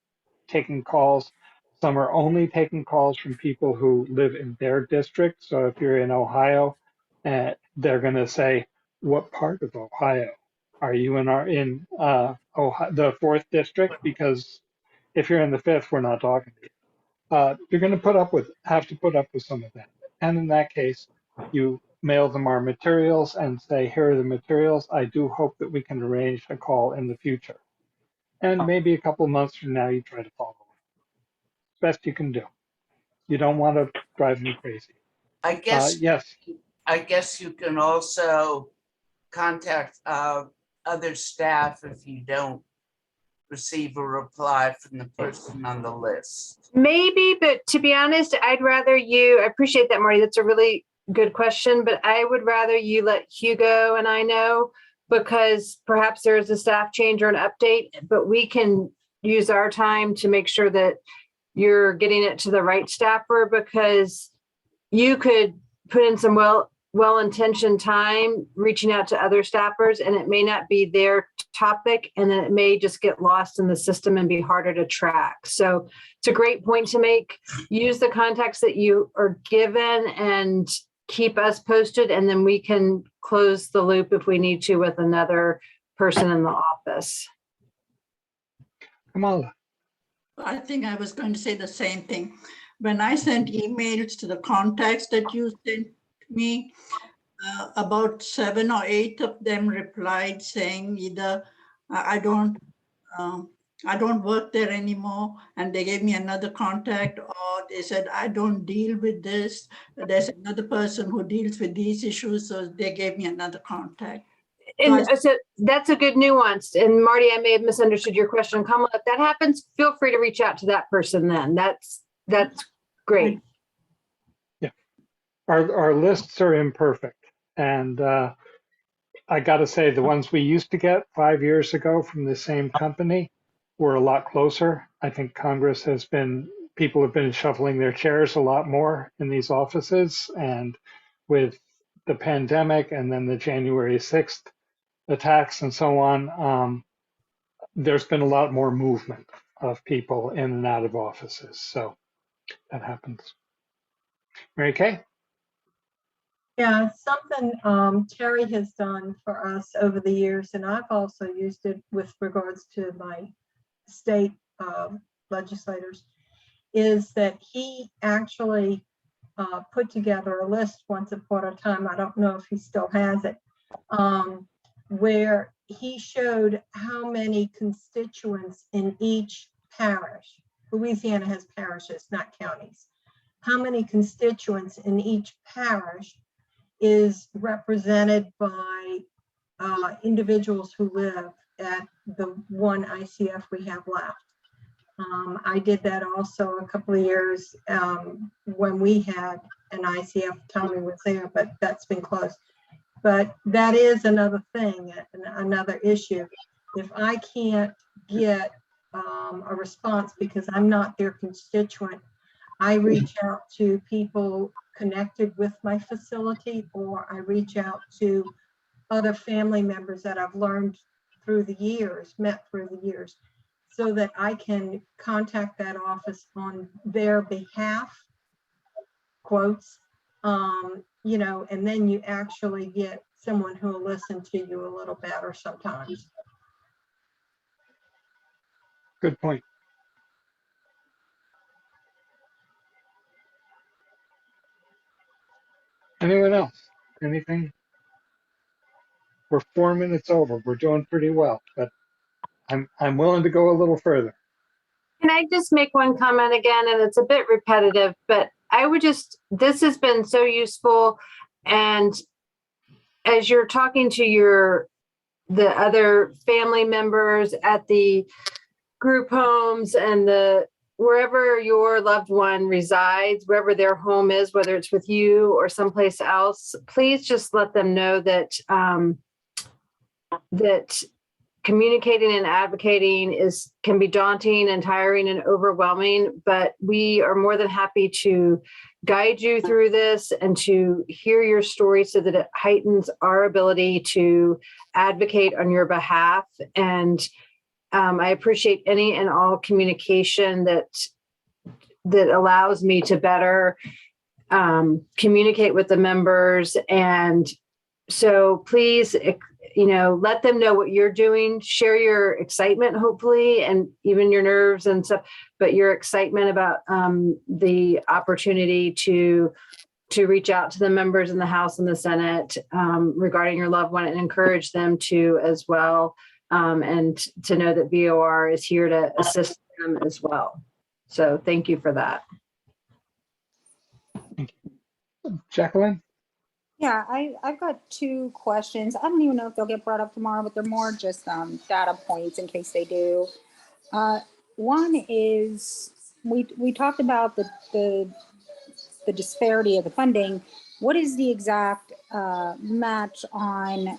taking calls. Some are only taking calls from people who live in their district. So if you're in Ohio, they're going to say, "What part of Ohio are you in? Ohio, the 4th district?" Because if you're in the 5th, we're not talking to you. You're going to have to put up with some of that. And in that case, you mail them our materials and say, "Here are the materials. I do hope that we can arrange a call in the future." And maybe a couple of months from now, you try to follow up. Best you can do. You don't want to drive me crazy. I guess Yes. I guess you can also contact other staff if you don't receive a reply from the person on the list. Maybe, but to be honest, I'd rather I appreciate that, Marty. That's a really good question, but I would rather you let Hugo and I know, because perhaps there is a staff change or an update, but we can use our time to make sure that you're getting it to the right staffer, because you could put in some well-intentioned time reaching out to other staffers, and it may not be their topic, and then it may just get lost in the system and be harder to track. So it's a great point to make. Use the contacts that you are given and keep us posted, and then we can close the loop if we need to with another person in the office. Kamala. I think I was going to say the same thing. When I sent emails to the contacts that you sent me, about 7 or 8 of them replied saying either I don't work there anymore, and they gave me another contact, or they said I don't deal with this. There's another person who deals with these issues, so they gave me another contact. And so that's a good nuance. And Marty, I may have misunderstood your question. Kamala, if that happens, feel free to reach out to that person then. That's great. Yeah. Our lists are imperfect. And I got to say, the ones we used to get 5 years ago from the same company were a lot closer. I think Congress people have been shuffling their chairs a lot more in these offices. And with the pandemic and then the January 6th attacks and so on, there's been a lot more movement of people in and out of offices. So that happens. Mary Kay? Yeah, something Terry has done for us over the years, and I've also used it with regards to my state legislators, is that he actually put together a list once upon a time. I don't know if he still has it, where he showed how many constituents in each parish. Louisiana has parishes, not counties. How many constituents in each parish is represented by individuals who live at the one ICF we have left. I did that also a couple of years when we had an ICF. Tommy was there, but that's been closed. But that is another thing, another issue. If I can't get a response because I'm not their constituent, I reach out to people connected with my facility, or I reach out to other family members that I've learned through the years, met through the years, so that I can contact that office on their behalf, quotes, you know, and then you actually get someone who will listen to you a little better sometimes. Good point. Anyone else? Anything? We're 4 minutes over. We're doing pretty well, but I'm willing to go a little further. Can I just make one comment again? And it's a bit repetitive, but I would this has been so useful. And as you're talking to the other family members at the group homes and wherever your loved one resides, wherever their home is, whether it's with you or someplace else, please just let them know that that communicating and advocating can be daunting and tiring and overwhelming, but we are more than happy to guide you through this and to hear your story so that it heightens our ability to advocate on your behalf. And I appreciate any and all communication that allows me to better communicate with the members. And so please, let them know what you're doing, share your excitement, hopefully, and even your nerves and stuff, but your excitement about the opportunity to reach out to the members in the House and the Senate regarding your loved one, and encourage them to as well, and to know that VOR is here to assist them as well. So thank you for that. Jacqueline? Yeah, I've got 2 questions. I don't even know if they'll get brought up tomorrow, but they're more just data points in case they do. One is we talked about the disparity of the funding. What is the exact match on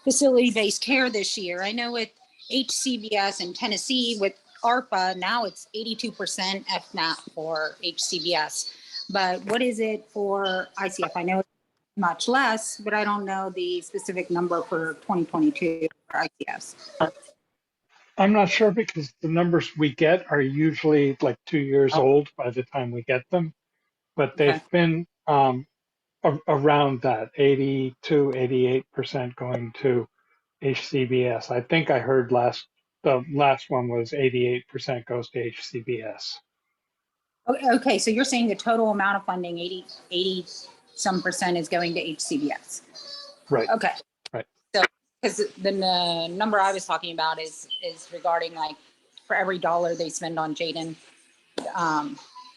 facility-based care this year? I know with HCBS in Tennessee with ARPA, now it's 82% FNAP for HCBS. but what is it for ICF? I know it's much less, but I don't know the specific number for 2022 for ICFs. I'm not sure because the numbers we get are usually like 2 years old by the time we get them, but they've Okay. been around that 82, 88% going to HCBS. I think I heard the last one was 88% goes to HCBS. Okay, so you're saying the total amount of funding, 80 some percent is going to HCBS. Right. Okay. Right. So, because the number I was talking about is regarding like for every dollar they spend on Jaden,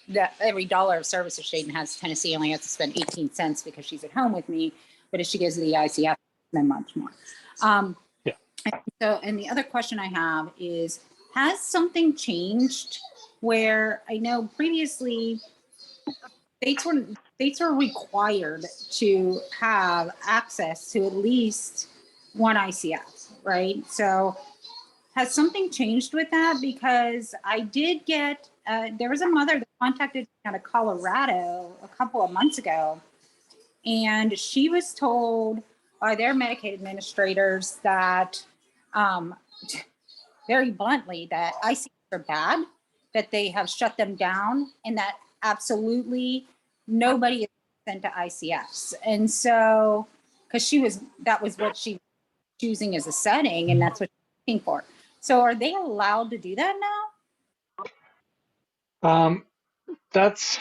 that every dollar of services Jaden has, Tennessee only has to spend 18 cents because she's at home with me. But if she goes to the ICF, spend much more. Yeah. And the other question I have is, has something changed where I know previously states were required to have access to at least one ICF, right? So has something changed with that? Because I did get, there was a mother that contacted me out of Colorado a couple of months ago, and she was told by their Medicaid administrators that, very bluntly, that ICFs are bad, that they have shut them down, and that absolutely nobody is sent to ICFs. And so, because that was what she was choosing as a setting, and that's what she's looking for. So are they allowed to do that now? That's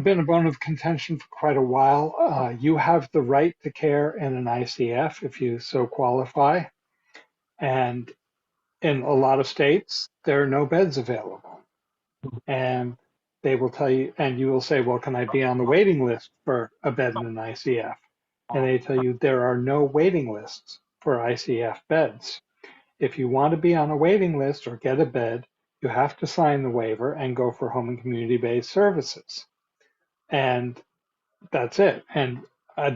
been a bone of contention for quite a while. You have the right to care in an ICF if you so qualify. And in a lot of states, there are no beds available. And they will tell you, and you will say, well, can I be on the waiting list for a bed in an ICF? And they tell you there are no waiting lists for ICF beds. If you want to be on a waiting list or get a bed, you have to sign the waiver and go for home and community-based services. And that's it. And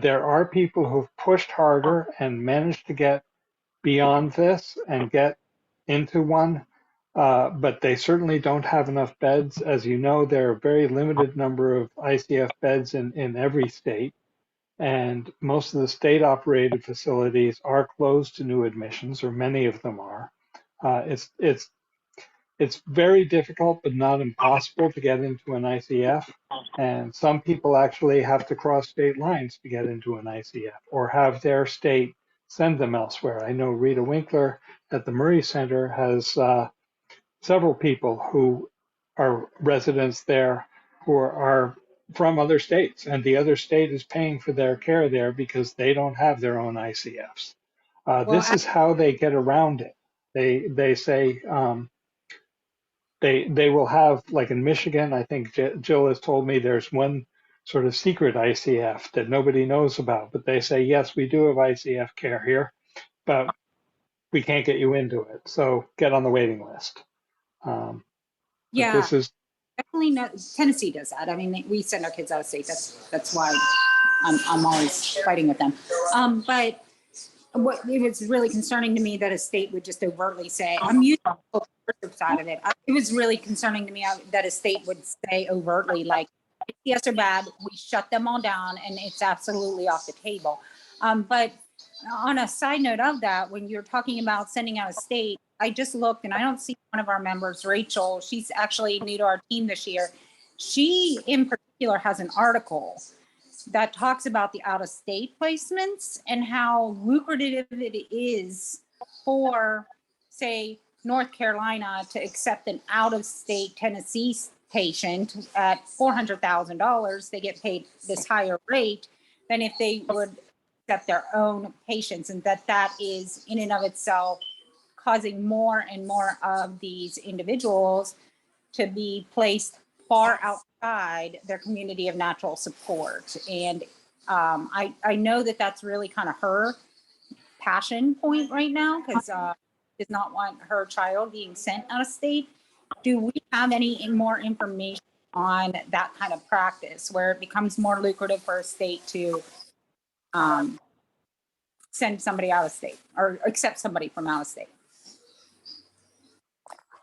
there are people who've pushed harder and managed to get beyond this and get into one, but they certainly don't have enough beds. As you know, there are a very limited number of ICF beds in every state, and most of the state-operated facilities are closed to new admissions, or many of them are. It's very difficult, but not impossible to get into an ICF. And some people actually have to cross state lines to get into an ICF or have their state send them elsewhere. I know Rita Winkler at the Murray Center has several people who are residents there who are from other states, and the other state is paying for their care there because they don't have their own ICFs. This is how they get around it. They say, they will have, like in Michigan, I think Jill has told me there's one sort of secret ICF that nobody knows about, but they say, yes, we do have ICF care here, but we can't get you into it. So get on the waiting list. Yeah, this is definitely not. Tennessee does that. I mean, we send our kids out of state. That's why I'm always fighting with them. But what it was really concerning to me that a state would just overtly say, I'm using the coercive side of it. It was really concerning to me that a state would say overtly, like, yes, are bad, we shut them all down, and it's absolutely off the table. But on a side note of that, when you're talking about sending out a state, I just looked and I don't see one of our members, Rachel. She's actually new to our team this year. She in particular has an article that talks about the out-of-state placements and how lucrative it is for, say, North Carolina to accept an out-of-state Tennessee patient at $400,000. They get paid this higher rate than if they would accept their own patients, and that is in and of itself causing more and more of these individuals to be placed far outside their community of natural support. And I know that that's really kind of her passion point right now, because does not want her child being sent out of state. Do we have any more information on that kind of practice where it becomes more lucrative for a state to send somebody out of state or accept somebody from out of state?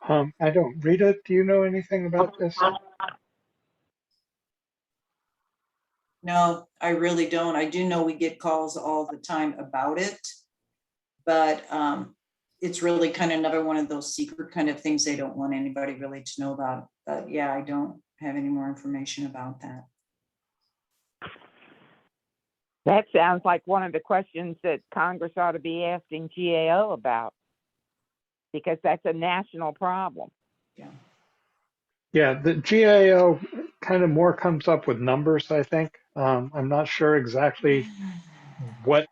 I don't. Rita, do you know anything about this? No, I really don't. I do know we get calls all the time about it. But it's really kind of another one of those secret kind of things they don't want anybody really to know about. But yeah, I don't have any more information about that. That sounds like one of the questions that Congress ought to be asking GAO about, because that's a national problem. Yeah, the GAO kind of more comes up with numbers, I think. I'm not sure exactly what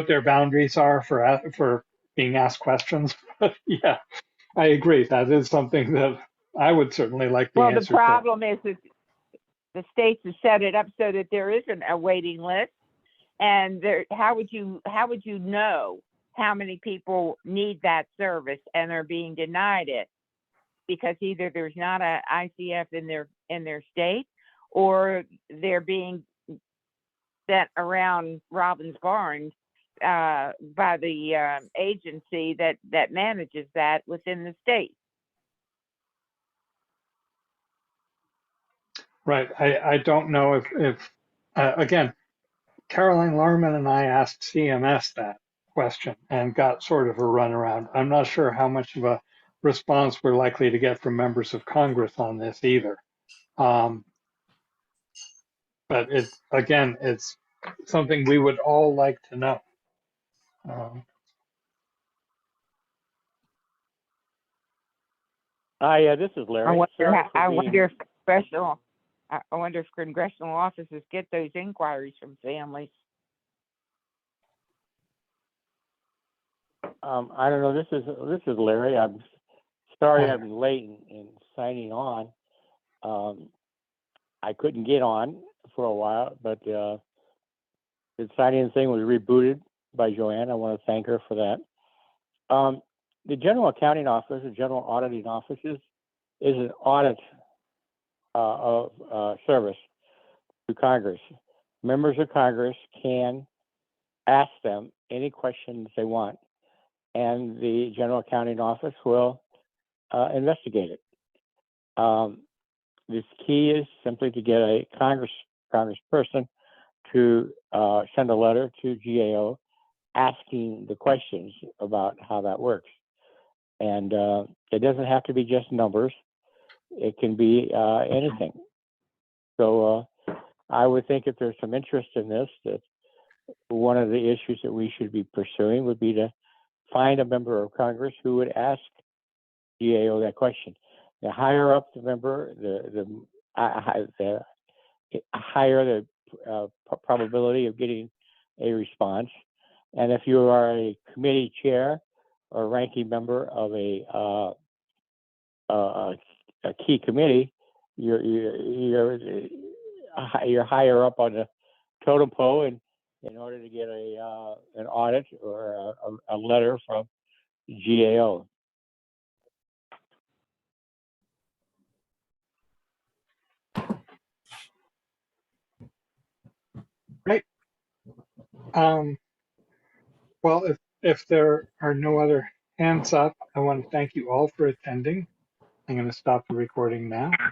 their boundaries are for being asked questions. But yeah, I agree. That is something that I would certainly like the Well, the answer to. problem is that the states have set it up so that there isn't a waiting list, and there, how would you know how many people need that service and are being denied it? Because either there's not a ICF in their state, or they're being sent around Robbins Barnes by the agency that manages that within the state. Right. I don't know if again, Caroline Larman and I asked CMS that question and got sort of a runaround. I'm not sure how much of a response we're likely to get from members of Congress on this either. But it's something we would all like to know. Yeah, this is Larry. I wonder if congressional offices get those inquiries from families. I don't know. This is Larry. I'm sorry I'm late in signing on. I couldn't get on for a while, but the sign-in thing was rebooted by Joanne. I want to thank her for that. The General Accounting Office, the General Auditing Office, is an audit of service to Congress. Members of Congress can ask them any questions they want, and the General Accounting Office will investigate it. This key is simply to get a congressperson to send a letter to GAO asking the questions about how that works. And it doesn't have to be just numbers. It can be anything. So I would think if there's some interest in this, that one of the issues that we should be pursuing would be to find a member of Congress who would ask GAO that question. The higher up the member, the higher the probability of getting a response. And if you are a committee chair or ranking member of a key committee, you're higher up on the totem pole, and in order to get an audit or a letter from GAO. Right. Well, if there are no other hands up, I want to thank you all for attending. I'm going to stop the recording now.